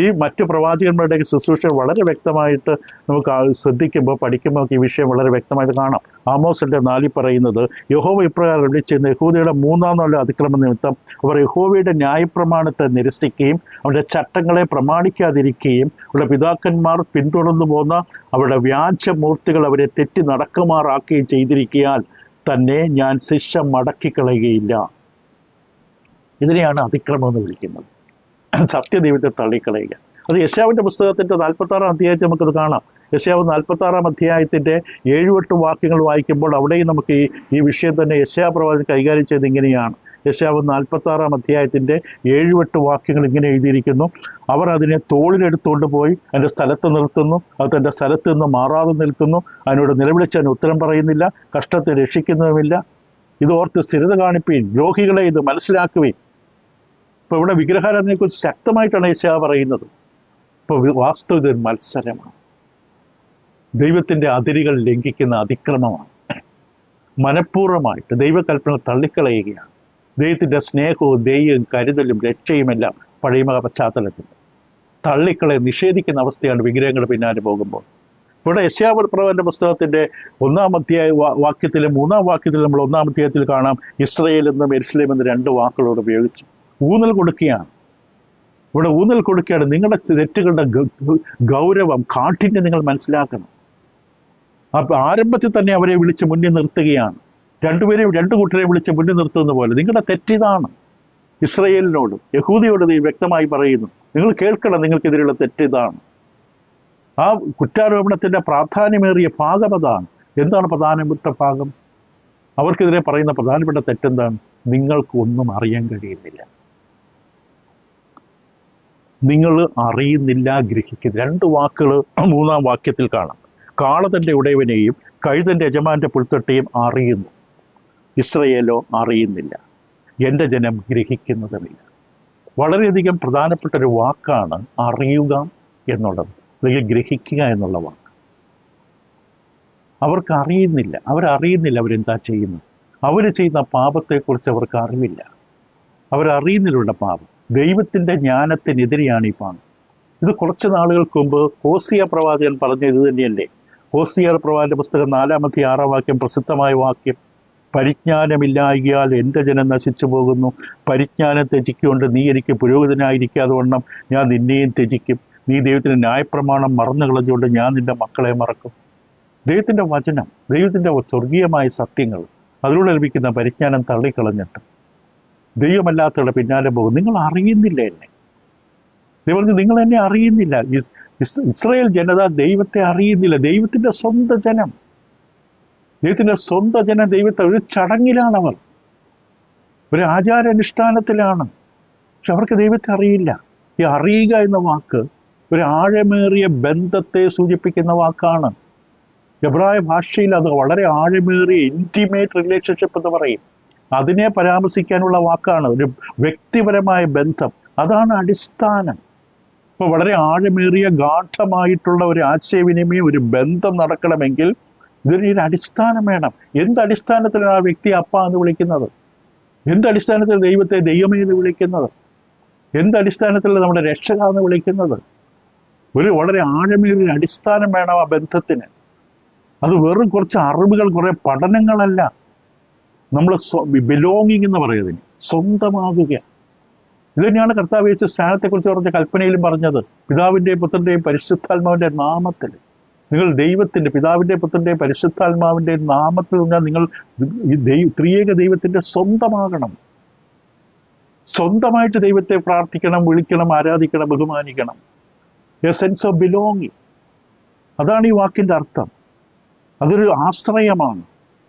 ഈ മറ്റ് പ്രവാചകന്മാരുടെ ശുശ്രൂഷ വളരെ വ്യക്തമായിട്ട് നമുക്ക് ശ്രദ്ധിക്കുമ്പോൾ, പഠിക്കുമ്പോൾ ഈ വിഷയം വളരെ വ്യക്തമായിട്ട് കാണാം. ആമോസിന്റെ 4 പറയുന്നത്, യഹോവ ഇപ്രകാരം അരുളി ചെയ്യുന്ന യഹൂദയുടെ 3-4 അതിക്രമ നിമിത്തം അവർ യഹോവയുടെ ന്യായപ്രമാണത്തെ നിരസിക്കുകയും അവരുടെ ചട്ടങ്ങളെ പ്രമാണിക്കാതിരിക്കുകയും അവരുടെ പിതാക്കന്മാർ പിന്തുടർന്നു പോന്ന അവരുടെ വ്യാജമൂർത്തികൾ അവരെ തെറ്റി നടക്കുമാറാക്കുകയും ചെയ്തിരിക്കാൻ തന്നെ ഞാൻ ശിക്ഷ മടക്കിക്കളയുകയില്ല. ഇതിനെയാണ് അതിക്രമം എന്ന് വിളിക്കുന്നത്. സത്യദൈവത്തെ തള്ളിക്കളയുക. അത് യെശയ്യാവിന്റെ പുസ്തകത്തിന്റെ 46-ാം അധ്യായത്തിൽ നമുക്കത് കാണാം. യെശയ്യാവ് 46-ാം അധ്യായത്തിന്റെ 7-8 വാക്യങ്ങൾ വായിക്കുമ്പോൾ അവിടെയും നമുക്ക് ഈ വിഷയം തന്നെ യെശയ്യാ പ്രവാചകൻ കൈകാര്യം ചെയ്ത് ഇങ്ങനെയാണ്. യെശയ്യാവ് 46-ാം അധ്യായത്തിന്റെ 7-8 വാക്യങ്ങൾ ഇങ്ങനെ എഴുതിയിരിക്കുന്നു. അവർ അതിനെ തോളിലെടുത്തുകൊണ്ട് പോയി അതിന്റെ സ്ഥലത്ത് നിർത്തുന്നു, അത് തന്റെ സ്ഥലത്ത് നിന്ന് മാറാതെ നിൽക്കുന്നു, അതിനോട് നിലവിളിച്ച് അതിന് ഉത്തരം പറയുന്നില്ല, കഷ്ടത്തെ രക്ഷിക്കുന്നതുമില്ല. ഇതോർത്ത് സ്ഥിരത കാണിപ്പീൻ, ദ്രോഹികളെ ഇത് മനസ്സിലാക്കുവീൻ. ഇപ്പൊ ഇവിടെ വിഗ്രഹാരാധനയെക്കുറിച്ച് ശക്തമായിട്ടാണ് യെശയ്യാ പറയുന്നത്. ഇപ്പൊ വാസ്തവ ഇതൊരു മത്സരമാണ്, ദൈവത്തിന്റെ അതിരുകൾ ലംഘിക്കുന്ന അതിക്രമമാണ്. മനഃപൂർവ്വമായിട്ട് ദൈവകൽപ്പന തള്ളിക്കളയുകയാണ്. ദൈവത്തിന്റെ സ്നേഹവും ദയയും കരുതലും രക്ഷയുമെല്ലാം പഴയ പശ്ചാത്തലത്തിൽ നിഷേധിക്കുന്ന അവസ്ഥയാണ് വിഗ്രഹങ്ങളുടെ പിന്നാലെ പോകുമ്പോൾ. ഇവിടെ യെശയ്യാ പ്രവാചകന്റെ പുസ്തകത്തിന്റെ 1-ാം അധ്യായ വാക്യത്തിലും 3-ാം വാക്യത്തിലും നമ്മൾ 1-ാം അധ്യായത്തിൽ കാണാം, ഇസ്രായേൽ എന്നും യെരുശലേം എന്ന 2 വാക്കുകളോട് ഉപയോഗിച്ചു ഊന്നൽ കൊടുക്കുകയാണ്. ഇവിടെ ഊന്നൽ കൊടുക്കുകയാണ്. നിങ്ങളുടെ തെറ്റുകളുടെ ഗൗരവം, കാഠിന്യം നിങ്ങൾ മനസ്സിലാക്കണം. അപ്പൊ ആരംഭത്തിൽ തന്നെ അവരെ വിളിച്ച് മുന്നിൽ നിർത്തുകയാണ്. 2 കൂട്ടരെ വിളിച്ച് മുന്നിൽ നിർത്തുന്ന പോലെ നിങ്ങളുടെ തെറ്റിതാണ്. ഇസ്രായേലിനോടും യഹൂദിയോടും നീ വ്യക്തമായി പറയുന്നു, നിങ്ങൾ കേൾക്കണം, നിങ്ങൾക്കെതിരെയുള്ള തെറ്റിതാണ്. ആ കുറ്റാരോപണത്തിന്റെ പ്രാധാന്യമേറിയ ഭാഗം അതാണ്. എന്താണ് പ്രധാനപ്പെട്ട ഭാഗം? അവർക്കെതിരെ പറയുന്ന പ്രധാനപ്പെട്ട തെറ്റെന്താണ്? നിങ്ങൾക്കൊന്നും അറിയാൻ കഴിയുന്നില്ല, നിങ്ങൾ അറിയുന്നില്ല, ഗ്രഹിക്കുന്നു. 2 വാക്കുകൾ 3-ാം വാക്യത്തിൽ കാണാം. കാള തന്റെ ഉടയവനെയും കഴുതന്റെ യജമാന്റെ പുൽത്തൊട്ടിയും അറിയുന്നു, ഇസ്രായേലോ അറിയുന്നില്ല, എൻ്റെ ജനം ഗ്രഹിക്കുന്നതുമില്ല. വളരെയധികം പ്രധാനപ്പെട്ട ഒരു വാക്കാണ് അറിയുക എന്നുള്ളത്, അല്ലെങ്കിൽ ഗ്രഹിക്കുക എന്നുള്ള വാക്ക്. അവർക്ക് അറിയുന്നില്ല, അവരറിയുന്നില്ല അവരെന്താ ചെയ്യുന്നത്. അവർ ചെയ്യുന്ന പാപത്തെക്കുറിച്ച് അവർക്ക് അറിവില്ല, അവരറിയുന്നില്ല പാപം. ദൈവത്തിൻ്റെ ജ്ഞാനത്തിനെതിരെയാണ് ഈ പാപം. ഇത് കുറച്ച് നാളുകൾക്ക് മുമ്പ് ഹോസിയ പ്രവാചകൻ പറഞ്ഞ ഇത് തന്നെയല്ലേ? ഹോസിയ പ്രവാചകന്റെ പുസ്തകം 4-ാം അധ്യായം 6-ാം വാക്യം, പ്രസിദ്ധമായ വാക്യം. പരിജ്ഞാനമില്ലായികയാൽ എൻ്റെ ജനം നശിച്ചു പോകുന്നു, പരിജ്ഞാനം ത്യജിക്കൊണ്ട് നീ എനിക്ക് പുരോഹിതനായിരിക്കാതെ വണ്ണം ഞാൻ നിന്നെയും ത്യജിക്കും. നീ ദൈവത്തിൻ്റെ ന്യായപ്രമാണം മറന്നു കളഞ്ഞുകൊണ്ട് ഞാൻ നിന്റെ മക്കളെ മറക്കും. ദൈവത്തിൻ്റെ വചനം, ദൈവത്തിൻ്റെ സ്വർഗീയമായ സത്യങ്ങൾ, അതിലൂടെ ലഭിക്കുന്ന പരിജ്ഞാനം തള്ളിക്കളഞ്ഞിട്ട് ദൈവമല്ലാത്തവരുടെ പിന്നാലെ പോകും. നിങ്ങൾ അറിയുന്നില്ല എന്നെ. നിങ്ങൾ എന്നെ അറിയുന്നില്ല. ഇസ്രായേൽ ജനത ദൈവത്തെ അറിയുന്നില്ല. ദൈവത്തിൻ്റെ സ്വന്തം ജനം, ദൈവത്തെ ഒരു ചടങ്ങിലാണവർ, ഒരു ആചാരാനുഷ്ഠാനത്തിലാണ്. പക്ഷെ അവർക്ക് ദൈവത്തെ അറിയില്ല. ഈ അറിയുക എന്ന വാക്ക് ഒരു ആഴമേറിയ ബന്ധത്തെ സൂചിപ്പിക്കുന്ന വാക്കാണ്. എബ്രായ ഭാഷയിൽ അത് വളരെ ആഴമേറിയ ഇൻറ്റിമേറ്റ് റിലേഷൻഷിപ്പ് എന്ന് പറയും. അതിനെ പരാമർശിക്കാനുള്ള വാക്കാണ്. ഒരു വ്യക്തിപരമായ ബന്ധം, അതാണ് അടിസ്ഥാനം. ഇപ്പോൾ വളരെ ആഴമേറിയ ഗാഠമായിട്ടുള്ള ഒരു ആശയവിനിമയം, ഒരു ബന്ധം നടക്കണമെങ്കിൽ ഇതിനൊരു അടിസ്ഥാനം വേണം. എന്തടിസ്ഥാനത്തിലാണ് ആ വ്യക്തി അപ്പ എന്ന് വിളിക്കുന്നത്? എന്തടിസ്ഥാനത്തിൽ ദൈവത്തെ ദൈവമേ എന്ന് വിളിക്കുന്നത്? എന്തടിസ്ഥാനത്തിലല്ല നമ്മുടെ രക്ഷക എന്ന് വിളിക്കുന്നത്? ഒരു വളരെ ആഴമേറിയ അടിസ്ഥാനം വേണം ആ ബന്ധത്തിന്. അത് വെറും കുറച്ച് അറിവുകൾ, കുറെ പഠനങ്ങളല്ല. നമ്മൾ ബിലോങ്ങിങ് എന്ന് പറയുന്നതിന് സ്വന്തമാകുക. ഇത് തന്നെയാണ് കർത്താവ് യേശു സ്നാനത്തെക്കുറിച്ച് പറഞ്ഞ കൽപ്പനയിലും പറഞ്ഞത്. പിതാവിൻ്റെയും പുത്രൻ്റെയും പരിശുദ്ധാത്മാവിൻ്റെ നാമത്തിൽ നിങ്ങൾ ദൈവത്തിൻ്റെ, പിതാവിൻ്റെയും പുത്രൻ്റെയും പരിശുദ്ധാത്മാവിൻ്റെയും നാമത്തിൽ നിന്നാൽ നിങ്ങൾ ത്രിയേക ദൈവത്തിൻ്റെ സ്വന്തമാകണം. സ്വന്തമായിട്ട് ദൈവത്തെ പ്രാർത്ഥിക്കണം, വിളിക്കണം, ആരാധിക്കണം, ബഹുമാനിക്കണം. A sense of belonging. അതാണ് ഈ വാക്കിൻ്റെ അർത്ഥം. അതൊരു ആശ്രയമാണ്.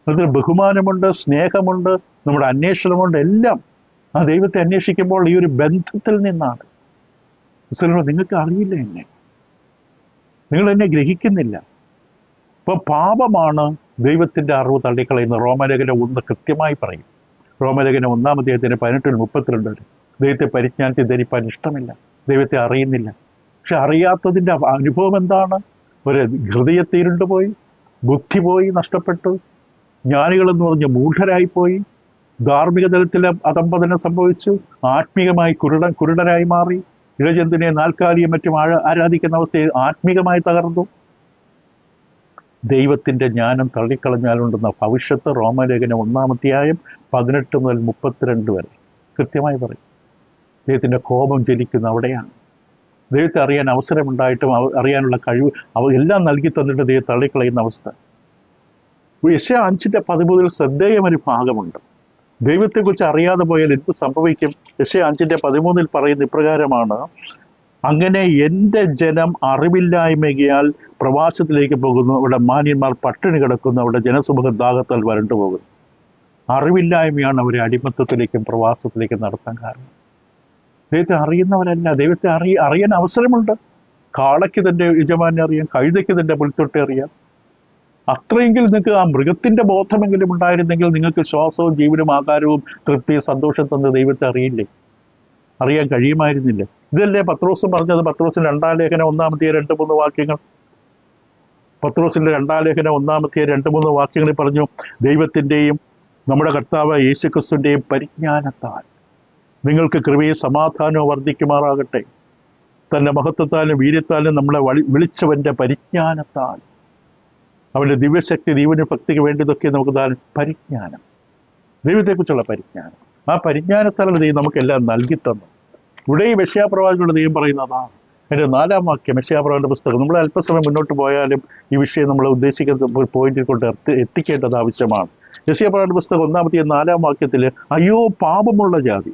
അതിൽ ബഹുമാനമുണ്ട്, സ്നേഹമുണ്ട്, നമ്മുടെ അന്വേഷണമുണ്ട്, എല്ലാം ആ ദൈവത്തെ അന്വേഷിക്കുമ്പോൾ ഈ ഒരു ബന്ധത്തിൽ നിന്നാണ്. നിങ്ങൾക്ക് അറിയില്ല എന്നെ, നിങ്ങൾ എന്നെ ഗ്രഹിക്കുന്നില്ല. അപ്പോൾ പാപമാണ് ദൈവത്തിൻ്റെ അറിവ് തള്ളിക്കളയുന്നത്. റോമലേഖനം 1 കൃത്യമായി പറയും. റോമലേഖനം 1-ാം അധ്യായത്തിന് 18-32 വരെ. ദൈവത്തെ പരിജ്ഞാനത്തെ ധരിപ്പാൻ ഇഷ്ടമില്ല, ദൈവത്തെ അറിയുന്നില്ല. പക്ഷെ അറിയാത്തതിൻ്റെ അനുഭവം എന്താണ്? ഒരു ഹൃദയത്തിരുണ്ടുപോയി, ബുദ്ധി പോയി, നഷ്ടപ്പെട്ടു. ജ്ഞാനികളെന്ന് പറഞ്ഞ് മൂഢരായിപ്പോയി. ധാർമ്മിക തലത്തിലെ അധംപതനം സംഭവിച്ചു. ആത്മീകമായി കുരുടരായി മാറി. ഇഴജന്തുവിനെ, നാൽക്കാലിയും മറ്റും ആരാധിക്കുന്ന അവസ്ഥയിൽ ആത്മീകമായി തകർന്നു. ദൈവത്തിൻ്റെ ജ്ഞാനം തള്ളിക്കളഞ്ഞാലുണ്ടെന്ന ഭവിഷ്യത്ത് റോമലേഖനം 1-ാം അധ്യായം 18 മുതൽ 32 വരെ കൃത്യമായി പറയും. ദൈവത്തിൻ്റെ കോപം ജ്വലിക്കുന്ന അവിടെയാണ്. ദൈവത്തെ അറിയാൻ അവസരമുണ്ടായിട്ടും അറിയാനുള്ള കഴിവ് എല്ലാം നൽകി തന്നിട്ട് ദൈവം തള്ളിക്കളയുന്ന അവസ്ഥ. യെശയ്യാ 5:13 ശ്രദ്ധേയമൊരു ഭാഗമുണ്ട്. ദൈവത്തെക്കുറിച്ച് അറിയാതെ പോയാൽ എന്ത് സംഭവിക്കും? യെശയ്യാ 5:13 പറയുന്ന ഇപ്രകാരമാണ്: അങ്ങനെ എൻ്റെ ജനം അറിവില്ലായ്മയാൽ പ്രവാസത്തിലേക്ക് പോകുന്നു, അവിടെ മാന്യന്മാർ പട്ടിണി കിടക്കുന്നു, അവിടെ ജനസമൂഹം ദാഹത്താൽ വരണ്ടു പോകുന്നു. അറിവില്ലായ്മയാണ് അവരെ അടിമത്തത്തിലേക്കും പ്രവാസത്തിലേക്കും നടത്താൻ കാരണം. ദൈവത്തെ അറിയുന്നവരല്ല. ദൈവത്തെ അറിയാൻ അവസരമുണ്ട്. കാളയ്ക്ക് തൻ്റെ യജമാനെ അറിയാം, കഴുതയ്ക്ക് തൻ്റെ പുൽത്തൊട്ടി അറിയാം. അത്രയെങ്കിലും നിങ്ങൾക്ക് ആ മൃഗത്തിൻ്റെ ബോധമെങ്കിലും ഉണ്ടായിരുന്നെങ്കിൽ നിങ്ങൾക്ക് ശ്വാസവും ജീവനും ആകാരവും തൃപ്തിയും സന്തോഷം തന്ന ദൈവത്തെ അറിയില്ലേ? അറിയാൻ കഴിയുമായിരുന്നില്ല. ഇതല്ലേ പത്രോസും പറഞ്ഞത്? പത്രോസിൻ്റെ 2-ാം ലേഖനം 1-ാം അധ്യായം 2-3 വാക്യങ്ങൾ. പത്രോസിൻ്റെ 2-ാം ലേഖനം 1-ാം അധ്യായം 2-3 വാക്യങ്ങളിൽ പറഞ്ഞു: ദൈവത്തിൻ്റെയും നമ്മുടെ കർത്താവ് യേശുക്രിസ്തുവിൻ്റെയും പരിജ്ഞാനത്താൽ നിങ്ങൾക്ക് കൃപയും സമാധാനവും വർദ്ധിക്കുമാറാകട്ടെ. തൻ്റെ മഹത്വത്താലും വീര്യത്താലും നമ്മളെ വിളിച്ചവൻ്റെ പരിജ്ഞാനത്താൽ, അവൻ്റെ ദിവ്യശക്തി, ദൈവഭക്തിക്ക് വേണ്ടിയതൊക്കെ നമുക്ക് താൻ പരിജ്ഞാനം, ദൈവത്തെക്കുറിച്ചുള്ള പരിജ്ഞാനം. ആ പരിജ്ഞാനത്താലുള്ള ദൈവം നമുക്കെല്ലാം നൽകി തന്നു. ഇവിടെ ഈ യെശയ്യാ പ്രവാചകന്റെ ദൈവം പറയുന്നതാണ്. എൻ്റെ 4-ാം വാക്യം യെശയ്യാ പ്രവാചകന്റെ പുസ്തകം. നമ്മൾ അല്പസമയം മുന്നോട്ട് പോയാലും ഈ വിഷയം നമ്മൾ ഉദ്ദേശിക്കുന്ന പോയിന്റിൽ കൊണ്ട് എത്തിക്കേണ്ടത് ആവശ്യമാണ്. യെശയ്യാ പ്രവാചകന്റെ പുസ്തകം 1-ാം അധ്യായം 4-ാം വാക്യത്തിൽ: അയ്യോ പാപമുള്ള ജാതി,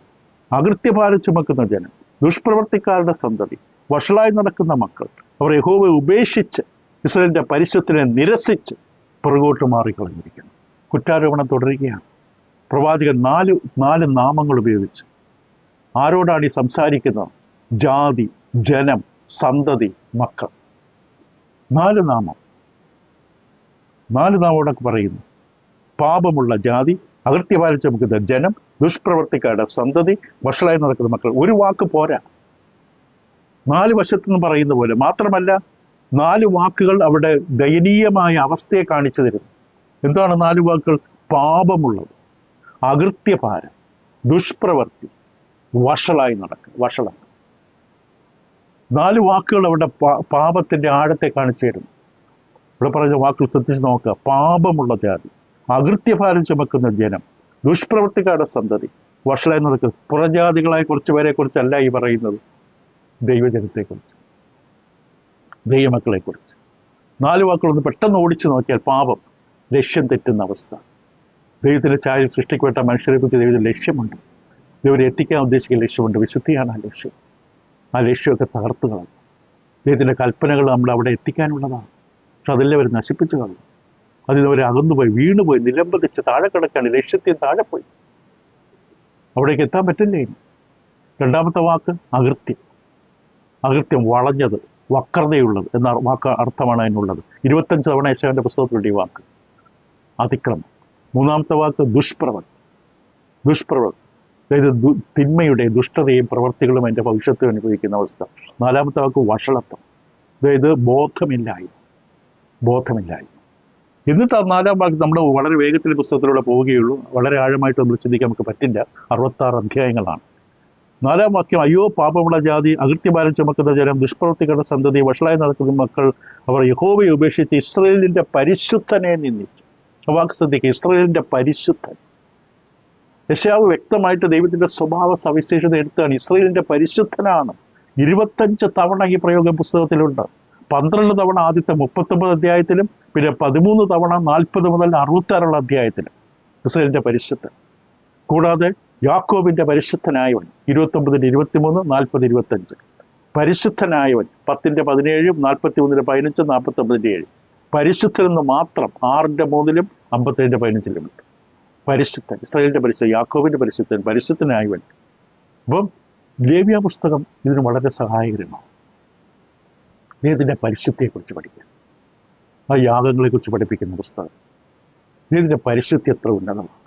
അകൃത്യഭാരം ചുമക്കുന്ന ജനം, ദുഷ്പ്രവർത്തിക്കാരുടെ സന്തതി, വഷളായി നടക്കുന്ന മക്കൾ, അവർ യഹോവയെ ഉപേക്ഷിച്ച് ഇസ്രായേലിന്റെ പരിശുദ്ധനെ നിരസിച്ച് പുറകോട്ട് മാറിക്കളഞ്ഞിരിക്കുന്നു. കുറ്റാരോപണം തുടരുകയാണ്. പ്രവാചകൻ 4 നാമങ്ങൾ ഉപയോഗിച്ച് ആരോടാണ് ഈ സംസാരിക്കുന്നത്? ജാതി, ജനം, സന്തതി, മക്കൾ. 4 നാമം. 4 നാമോടൊക്കെ പറയുന്നു. പാപമുള്ള ജാതി, അകൃത്യഭാരം ചുമക്കുന്ന ജനം, ദുഷ്പ്രവർത്തിക്കാരുടെ സന്തതി, വഷളായി നടക്കുന്ന മക്കൾ. ഒരു വാക്ക് പോരാ, 4 വശത്തുനിന്ന് പറയുന്ന പോലെ. മാത്രമല്ല 4 വാക്കുകൾ അവിടെ ദയനീയമായ അവസ്ഥയെ കാണിച്ചു തരുന്നു. എന്താണ് 4 വാക്കുകൾ? പാപമുള്ളത്, അകൃത്യഭാരം, ദുഷ്പ്രവർത്തി, വഷളായി നടക്കുക. വഷളം. 4 വാക്കുകൾ അവിടെ പാപത്തിന്റെ ആഴത്തെ കാണിച്ചു തരുന്നു. ഇവിടെ പറഞ്ഞ വാക്കുകൾ ശ്രദ്ധിച്ച് നോക്കുക. പാപമുള്ള ജാതി, അകൃത്യഭാരം ചുമക്കുന്ന ജനം, ദുഷ്പ്രവർത്തിക്കാരുടെ സന്തതി, വഷളായി നടക്കുക. പുറജാതികളായ കുറച്ച് പേരെ കുറിച്ചല്ല ഈ പറയുന്നത്, ദൈവജനത്തെക്കുറിച്ച്, ദൈവമക്കളെക്കുറിച്ച്. 4 വാക്കുകളൊന്ന് പെട്ടെന്ന് ഓടിച്ചു നോക്കിയാൽ പാപം, ലക്ഷ്യം തെറ്റുന്ന അവസ്ഥ. ദൈവത്തിൻ്റെ ഛായയിൽ സൃഷ്ടിക്കപ്പെട്ട മനുഷ്യരെക്കുറിച്ച് ദൈവത്തിന് ലക്ഷ്യമുണ്ട്. ദൈവരെ എത്തിക്കാൻ ഉദ്ദേശിക്കുന്ന ലക്ഷ്യമുണ്ട്. വിശുദ്ധിയാണ് ആ ലക്ഷ്യം. ആ ലക്ഷ്യമൊക്കെ തകർത്തു കളഞ്ഞു. ദൈവത്തിൻ്റെ കൽപ്പനകൾ നമ്മൾ അവിടെ എത്തിക്കാനുള്ളതാണ്. പക്ഷെ അതെല്ലാം അവർ നശിപ്പിച്ചു കളഞ്ഞു. അതിനവരെ അകന്നുപോയി, വീണുപോയി, നിലംപതിച്ച് താഴെ കിടക്കാണ്. ലക്ഷ്യത്തിൽ താഴെ പോയി. അവിടേക്ക് എത്താൻ പറ്റില്ലേ? 2-ാമത്തെ വാക്ക് അകൃത്യം. അകൃത്യം, വളഞ്ഞത്, വക്രതയുള്ളത് എന്ന വാക്ക് അർത്ഥമാണ് അതിനുള്ളത്. 25 തവണ യെശയ്യാവിന്റെ പുസ്തകത്തിലുണ്ട് ഈ വാക്ക്. അതിക്രമം. 3-ാമത്തെ വാക്ക് ദുഷ്പ്രവർത്തി. ദുഷ്പ്രവർത്തി, അതായത് തിന്മയുടെ ദുഷ്ടതയും പ്രവർത്തികളും അതിൻ്റെ ഭവിഷ്യത്തും അനുഭവിക്കുന്ന അവസ്ഥ. 4-ാമത്തെ വാക്ക് വഷളത്വം, അതായത് ബോധമില്ലായ്മ. എന്നിട്ട് ആ 4-ാം വാക്ക് നമ്മൾ വളരെ വേഗത്തിൽ പുസ്തകത്തിലൂടെ പോവുകയുള്ളൂ. വളരെ ആഴമായിട്ട് നമ്മൾ ചിന്തിക്കാൻ നമുക്ക് പറ്റില്ല. 66 അധ്യായങ്ങളാണ്. 4-ാം വാക്യം, അയ്യോ പാപമുള്ള ജാതി, അകൃത്യഭാരം ചുമക്കുന്ന ജനം, ദുഷ്പ്രവൃത്തികളുടെ സന്തതി, വഷളായി നടക്കുന്ന മക്കൾ, അവർ യഹോവയെ ഉപേക്ഷിച്ച് ഇസ്രായേലിന്റെ പരിശുദ്ധനെ നിന്ദിച്ചു. വാക്ക് ശ്രദ്ധിക്കുക, ഇസ്രായേലിന്റെ പരിശുദ്ധൻ. യെശയ്യാവ് വ്യക്തമായിട്ട് ദൈവത്തിന്റെ സ്വഭാവ സവിശേഷത എടുത്താണ്. ഇസ്രായേലിന്റെ പരിശുദ്ധനാണ്. 25 തവണ ഈ പ്രയോഗം പുസ്തകത്തിലുണ്ട്. 12 തവണ ആദ്യത്തെ 39 അധ്യായത്തിലും, പിന്നെ 13 തവണ 40 മുതൽ 66 അധ്യായത്തിലും ഇസ്രായേലിന്റെ പരിശുദ്ധൻ. കൂടാതെ യാക്കോബിന്റെ പരിശുദ്ധനായവൻ 29-23, 40-25. പരിശുദ്ധനായവൻ 10-17, 43-15, 49-7. പരിശുദ്ധനെന്ന് മാത്രം 6-3, 57-15 പരിശുദ്ധൻ, ഇസ്രായേലിന്റെ പരിശുദ്ധൻ, യാക്കോബിന്റെ പരിശുദ്ധൻ, പരിശുദ്ധനായവൻ. അപ്പം ലേവ്യ പുസ്തകം ഇതിന് വളരെ സഹായകരമാണ്. ഇതിന്റെ പരിശുദ്ധിയെക്കുറിച്ച് പഠിക്കാൻ, ആ യാഗങ്ങളെക്കുറിച്ച് പഠിപ്പിക്കുന്ന പുസ്തകം. ഇതിന്റെ പരിശുദ്ധി എത്ര ഉന്നതമാണ്.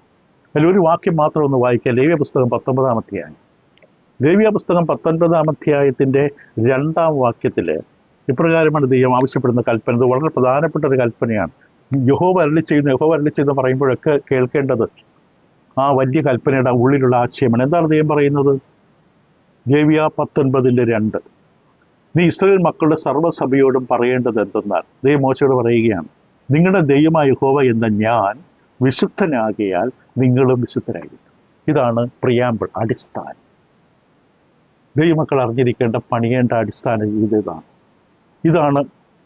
അതിലൊരു വാക്യം മാത്രം ഒന്ന് വായിക്കുക. ലേവ്യ പുസ്തകം 19-ാം അധ്യായം. ലേവ്യ പുസ്തകം 19-ാം അധ്യായത്തിന്റെ 2-ാം വാക്യത്തിൽ ഇപ്രകാരമാണ് ദൈവം ആവശ്യപ്പെടുന്ന കൽപ്പന. ഇത് വളരെ പ്രധാനപ്പെട്ട ഒരു കൽപ്പനയാണ്. യഹോവ അരുളി ചെയ്യുന്നു പറയുമ്പോഴൊക്കെ കേൾക്കേണ്ടത് ആ വലിയ കൽപ്പനയുടെ ഉള്ളിലുള്ള ആശയമാണ്. എന്താണ് ദൈവം പറയുന്നത്? ലേവ്യ 19:2, നീ ഇസ്രായേൽ മക്കളുടെ സർവ്വസഭയോടും പറയേണ്ടത് എന്തെന്നാൽ, ദൈവം മോശയോട് പറയുകയാണ്, നിങ്ങളുടെ ദൈവമായ യഹോവ എന്ന ഞാൻ വിശുദ്ധനാകിയാൽ നിങ്ങളും വിശുദ്ധരായിരിക്കും. ഇതാണ് പ്രിയാമ്പിൾ, അടിസ്ഥാനം. ദൈവമക്കൾ അറിഞ്ഞിരിക്കേണ്ട, പണിയേണ്ട അടിസ്ഥാന ജീവിതം ഇതാണ്. ഇതാണ്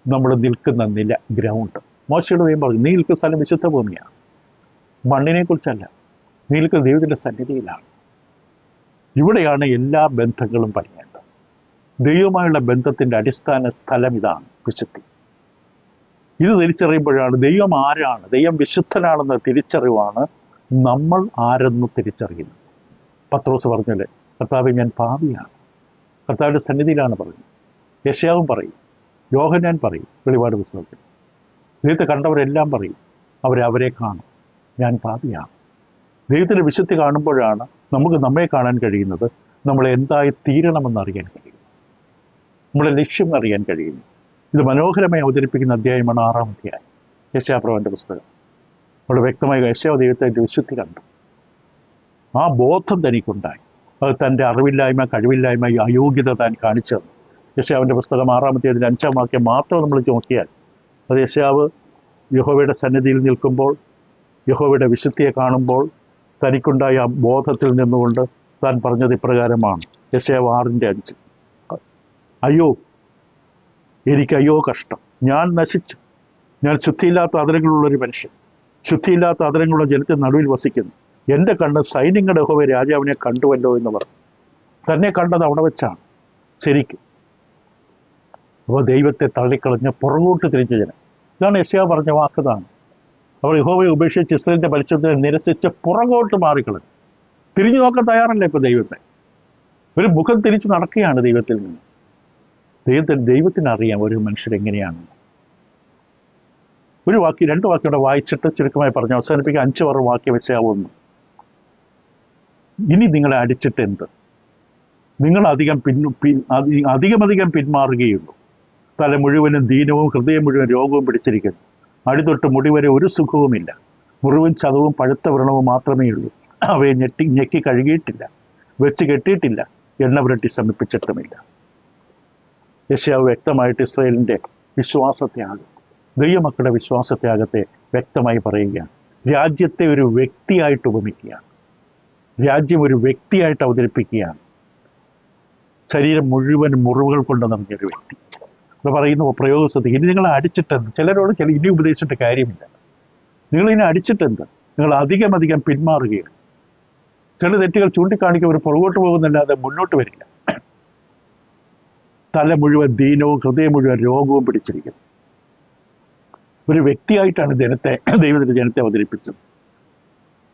നമ്മൾ നിൽക്കുന്ന നില, ഗ്രൗണ്ട്. മോശയുടെ ദൈവം പറഞ്ഞു, നീ നിൽക്കുന്ന സ്ഥലം വിശുദ്ധ ഭൂമിയാണ്, മണ്ണിനെ കുറിച്ചല്ല. നീ നിൽക്കുന്ന ദൈവത്തിന്റെ സന്നിധിയിലാണ്. ഇവിടെയാണ് എല്ലാ ബന്ധങ്ങളും പണിയേണ്ടത്. ദൈവമായുള്ള ബന്ധത്തിന്റെ അടിസ്ഥാന സ്ഥലം ഇതാണ്, വിശുദ്ധി. ഇത് തിരിച്ചറിയുമ്പോഴാണ് ദൈവം ആരാണ്, ദൈവം വിശുദ്ധനാണെന്ന തിരിച്ചറിവാണ് നമ്മൾ ആരെന്ന് തിരിച്ചറിയുന്നത്. പത്രോസ് പറഞ്ഞല്ലേ, കർത്താവേ ഞാൻ പാപിയാണ്, കർത്താവിന്റെ സന്നിധിയിലാണ് പറഞ്ഞത്. യെശയ്യാവും പറയും, യോഹന്നാൻ പറയും വെളിപാട് പുസ്തകത്തിൽ. ദൈവത്തെ കണ്ടവരെല്ലാം പറയും, അവരെ കാണും, ഞാൻ പാപിയാണ്. ദൈവത്തിന്റെ വിശുദ്ധി കാണുമ്പോഴാണ് നമുക്ക് നമ്മെ കാണാൻ കഴിയുന്നത്, നമ്മൾ എന്തായി തീരണമെന്ന് അറിയാൻ കഴിയും, നമ്മളെ ലക്ഷ്യം അറിയാൻ കഴിയുന്നു. ഇത് മനോഹരമായി അവതരിപ്പിക്കുന്ന അധ്യായമാണ് 6-ാം അധ്യായം, യെശയ്യാപ്രവചന പുസ്തകം. അവിടെ വ്യക്തമായി യെശയ്യാവ് ദൈവത്തിന്റെ വിശുദ്ധി കണ്ടു. ആ ബോധം തനിക്കുണ്ടായി. അത് തൻ്റെ അറിവില്ലായ്മ, കഴിവില്ലായ്മ, അയോഗ്യത താൻ കാണിച്ചു തന്നു. യെശയ്യാവിൻ്റെ പുസ്തകം 6-ാം അധ്യായത്തിൽ 5-ാം വാക്യം മാത്രം നമ്മൾ നോക്കിയാൽ അത് യെശയ്യാവ് യഹോവയുടെ സന്നിധിയിൽ നിൽക്കുമ്പോൾ, യഹോവയുടെ വിശുദ്ധിയെ കാണുമ്പോൾ തനിക്കുണ്ടായ ആ ബോധത്തിൽ നിന്നുകൊണ്ട് താൻ പറഞ്ഞത് ഇപ്രകാരമാണ്. യെശയ്യാവ് 6:5, അയ്യോ എനിക്കയ്യോ കഷ്ടം, ഞാൻ നശിച്ചു, ഞാൻ ശുദ്ധിയില്ലാത്ത അതിരങ്ങളുള്ളൊരു മനുഷ്യൻ, ശുദ്ധിയില്ലാത്ത അതിരങ്ങളുള്ള ജനത്തിന് നടുവിൽ വസിക്കുന്നു. എൻ്റെ കണ്ണ് സൈന്യങ്ങളുടെ യഹോവ രാജാവിനെ കണ്ടുവല്ലോ എന്ന് പറഞ്ഞു. തന്നെ കണ്ടത് അവിടെ വെച്ചാണ് ശരിക്കും. അപ്പോൾ ദൈവത്തെ തള്ളിക്കളഞ്ഞ് പുറകോട്ട് തിരിഞ്ഞ ജനം. ഇതാണ് യെശയ്യാവ് പറഞ്ഞ വാക്കതാണ്. അവർ യഹോവയെ ഉപേക്ഷിച്ച് ഇസ്രായേലിന്റെ പരിശുദ്ധനെ നിരസിച്ച് പുറകോട്ട് മാറിക്കളഞ്ഞു. തിരിഞ്ഞു നോക്കാൻ തയ്യാറല്ല ഇപ്പോൾ ദൈവത്തെ. ഒരു മുഖം തിരിച്ച് നടക്കുകയാണ് ദൈവത്തിൽ നിന്ന്. ദൈവത്തിനറിയാം ഒരു മനുഷ്യരെങ്ങനെയാണ്. ഒരു വാക്യം 2 വാക്യം വായിച്ചിട്ട് ചുരുക്കമായി പറഞ്ഞു അവസാനിപ്പിക്കുക. 5-6 വാക്യം വെച്ചാവുന്നു. ഇനി നിങ്ങളെ അടിച്ചിട്ട് എന്ത്? നിങ്ങൾ അധികം പിന്മാറുകയുള്ളൂ. തല മുഴുവനും ദീനവും ഹൃദയം മുഴുവൻ രോഗവും പിടിച്ചിരിക്കുന്നു. അടിതൊട്ട് മുടിവരെ ഒരു സുഖവുമില്ല. മുറിവും ചതവും പഴുത്ത വ്രണവും മാത്രമേ ഉള്ളൂ. അവയെ ഞെക്കി കഴുകിയിട്ടില്ല, വെച്ച് കെട്ടിയിട്ടില്ല, എണ്ണ പുരട്ടി സമീപിച്ചിട്ടുമില്ല. യെശയ്യാവ് വ്യക്തമായിട്ട് ഇസ്രായേലിന്റെ വിശ്വാസത്യാഗം, ദൈവമക്കളുടെ വിശ്വാസത്യാഗത്തെ വ്യക്തമായി പറയുകയാണ്. രാജ്യത്തെ ഒരു വ്യക്തിയായിട്ട് ഉപമിക്കുകയാണ്. രാജ്യം ഒരു വ്യക്തിയായിട്ട് അവതരിപ്പിക്കുകയാണ്. ശരീരം മുഴുവൻ മുറിവുകൾ കൊണ്ട് നിറഞ്ഞൊരു വ്യക്തി. അത് പറയുന്നു പ്രയോഗ ശ്രദ്ധിക്കുക. ഇനി നിങ്ങളെ അടിച്ചിട്ടെന്ത്? ചിലരോട് ഇനി ഉപദേശിച്ചിട്ട് കാര്യമില്ല. നിങ്ങളിനി അടിച്ചിട്ടെന്ത്? നിങ്ങൾ അധികം പിന്മാറുകയാണ്. ചില തെറ്റുകൾ ചൂണ്ടിക്കാണിക്കുക ഒരു പുറകോട്ട് പോകുന്നല്ലാതെ മുന്നോട്ട് വരില്ല. തല മുഴുവൻ ദീനവും ഹൃദയം മുഴുവൻ രോഗവും പിടിച്ചിരിക്കുന്നു. ഒരു വ്യക്തിയായിട്ടാണ് ദൈവത്തിന്റെ ജനത്തെ അവതരിപ്പിച്ചത്.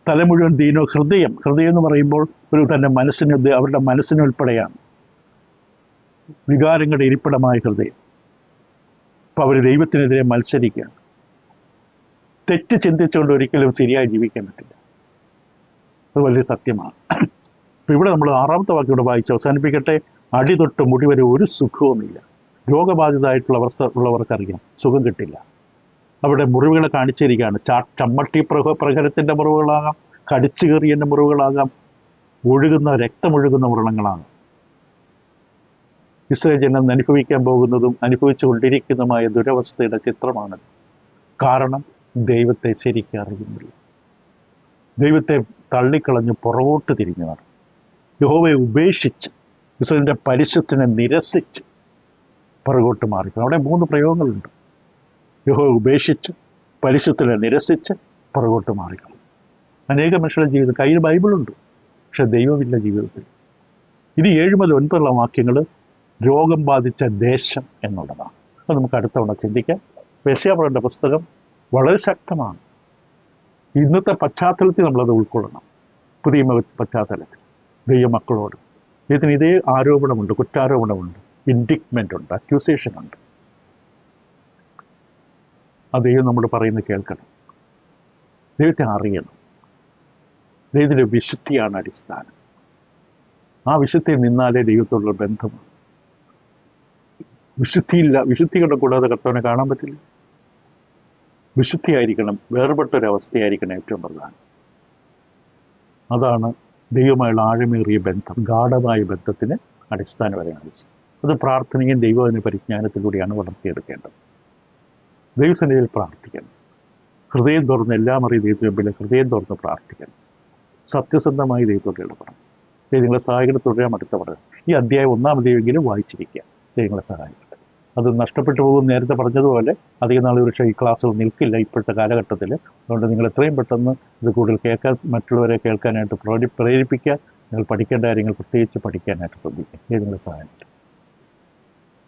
തല മുഴുവൻ ദീനവും, ഹൃദയം എന്ന് പറയുമ്പോൾ ഒരു തൻ്റെ അവരുടെ മനസ്സിനുൾപ്പെടെയാണ്. വികാരങ്ങളുടെ ഇരിപ്പിടമായ ഹൃദയം. അപ്പം അവർ ദൈവത്തിനെതിരെ മത്സരിക്കുകയാണ്. തെറ്റ് ചിന്തിച്ചുകൊണ്ട് ഒരിക്കലും ശരിയായി ജീവിക്കാൻ പറ്റില്ല. അത് വലിയ സത്യമാണ്. അപ്പം ഇവിടെ നമ്മൾ 6-ാമത്തെ വാക്യോടെ വായിച്ച് അവസാനിപ്പിക്കട്ടെ. അടി തൊട്ട് മുടി വരെ ഒരു സുഖവുമില്ല. രോഗബാധിതമായിട്ടുള്ള ഉള്ളവർക്കറിയാം, സുഖം കിട്ടില്ല. അവിടെ മുറിവുകളെ കാണിച്ചിരിക്കുകയാണ്. ചമ്മട്ടി പ്രഹരത്തിൻ്റെ മുറിവുകളാകാം, കടിച്ചു കയറിയതിൻ്റെ മുറിവുകളാകാം, രക്തമൊഴുകുന്ന വ്രണങ്ങളാണ്. ഇസ്രായേൽ ജനം അനുഭവിക്കാൻ പോകുന്നതും അനുഭവിച്ചു കൊണ്ടിരിക്കുന്നതുമായ ദുരവസ്ഥയുടെ ചിത്രമാണ്. കാരണം ദൈവത്തെ ശരിക്കും അറിയുന്നില്ല. ദൈവത്തെ തള്ളിക്കളഞ്ഞ് പുറകോട്ട് തിരിഞ്ഞതാണ്. യഹോവയെ ഉപേക്ഷിച്ച് ഇസ്രായേലിൻ്റെ പരിശുദ്ധനെ നിരസിച്ച് പുറകോട്ട് മാറിക്കണം. അവിടെ 3 പ്രയോഗങ്ങളുണ്ട്. യഹോവയെ ഉപേക്ഷിച്ച്, പരിശുദ്ധനെ നിരസിച്ച്, പുറകോട്ട് മാറിക്കണം. അനേക മനുഷ്യരുടെ ജീവിതം കയ്യിൽ ബൈബിളുണ്ട്, പക്ഷെ ദൈവമില്ല ജീവിതത്തിൽ. ഇനി 7 മുതൽ 9 വാക്യങ്ങൾ രോഗം ബാധിച്ച ദേശം എന്നുള്ളതാണ്. അത് നമുക്ക് അടുത്ത തവണ ചിന്തിക്കാം. യെശയ്യാ പുസ്തകം വളരെ ശക്തമാണ്. ഇന്നത്തെ പശ്ചാത്തലത്തിൽ നമ്മളത് ഉൾക്കൊള്ളണം. പുതിയ പശ്ചാത്തലത്തിൽ ദൈവമക്കളോട് ഇതിന് ഇതേ ആരോപണമുണ്ട്, കുറ്റാരോപണമുണ്ട്, ഇൻഡിക്മെൻ്റ് ഉണ്ട്, അക്യൂസേഷൻ ഉണ്ട്. ആ ദൈവം നമ്മൾ പറയുന്നത് കേൾക്കണം. ദൈവത്തെ അറിയണം. ദൈവത്തിൻ്റെ വിശുദ്ധിയാണ് അടിസ്ഥാനം. ആ വിശുദ്ധിയിൽ നിന്നാലേ ദൈവത്തോടുള്ള ബന്ധമാണ്. വിശുദ്ധി കൊണ്ട് കൂടാതെ കർത്താവിനെ കാണാൻ പറ്റില്ല. വിശുദ്ധിയായിരിക്കണം, വേർപെട്ടൊരവസ്ഥയായിരിക്കണം ഏറ്റവും പ്രധാനം. അതാണ് ദൈവമായുള്ള ആഴമേറിയ ബന്ധം, ഗാഢമായ ബന്ധത്തിന് അടിസ്ഥാനപരമാണ്. അത് പ്രാർത്ഥനയും ദൈവത്തിന് പരിജ്ഞാനത്തിലൂടെയാണ് വളർത്തിയെടുക്കേണ്ടത്. ദൈവസന്നിധിയിൽ പ്രാർത്ഥിക്കണം. ഹൃദയം തുറന്ന് എല്ലാം അറിയ ദൈവത്തിന് മുമ്പിൽ ഹൃദയം തുറന്ന് പ്രാർത്ഥിക്കണം. സത്യസന്ധമായി ദൈവത്തോട് ഇടപെടണം. ദൈവങ്ങളെ സഹായിക്കണം. തുടരാൻ അടുത്ത പറയാം. ഈ അധ്യായം 1-ാം അധ്യായമെങ്കിലും വായിച്ചിരിക്കുക. ദൈവങ്ങളെ സഹായിക്കട്ടെ. അത് നഷ്ടപ്പെട്ടു പോകും. നേരത്തെ പറഞ്ഞതുപോലെ അധികം നാൾ ഒരു ഈ ക്ലാസ്സുകൾ നിൽക്കില്ല ഇപ്പോഴത്തെ കാലഘട്ടത്തിൽ. അതുകൊണ്ട് നിങ്ങൾ എത്രയും പെട്ടെന്ന് ഇത് കൂടുതൽ കേൾക്കാൻ, മറ്റുള്ളവരെ കേൾക്കാനായിട്ട് പ്രേരിപ്പിക്കുക. നിങ്ങൾ പഠിക്കേണ്ട കാര്യങ്ങൾ പ്രത്യേകിച്ച് പഠിക്കാനായിട്ട് ശ്രദ്ധിക്കുക. ദൈവങ്ങളെ സഹായിക്കട്ടെ.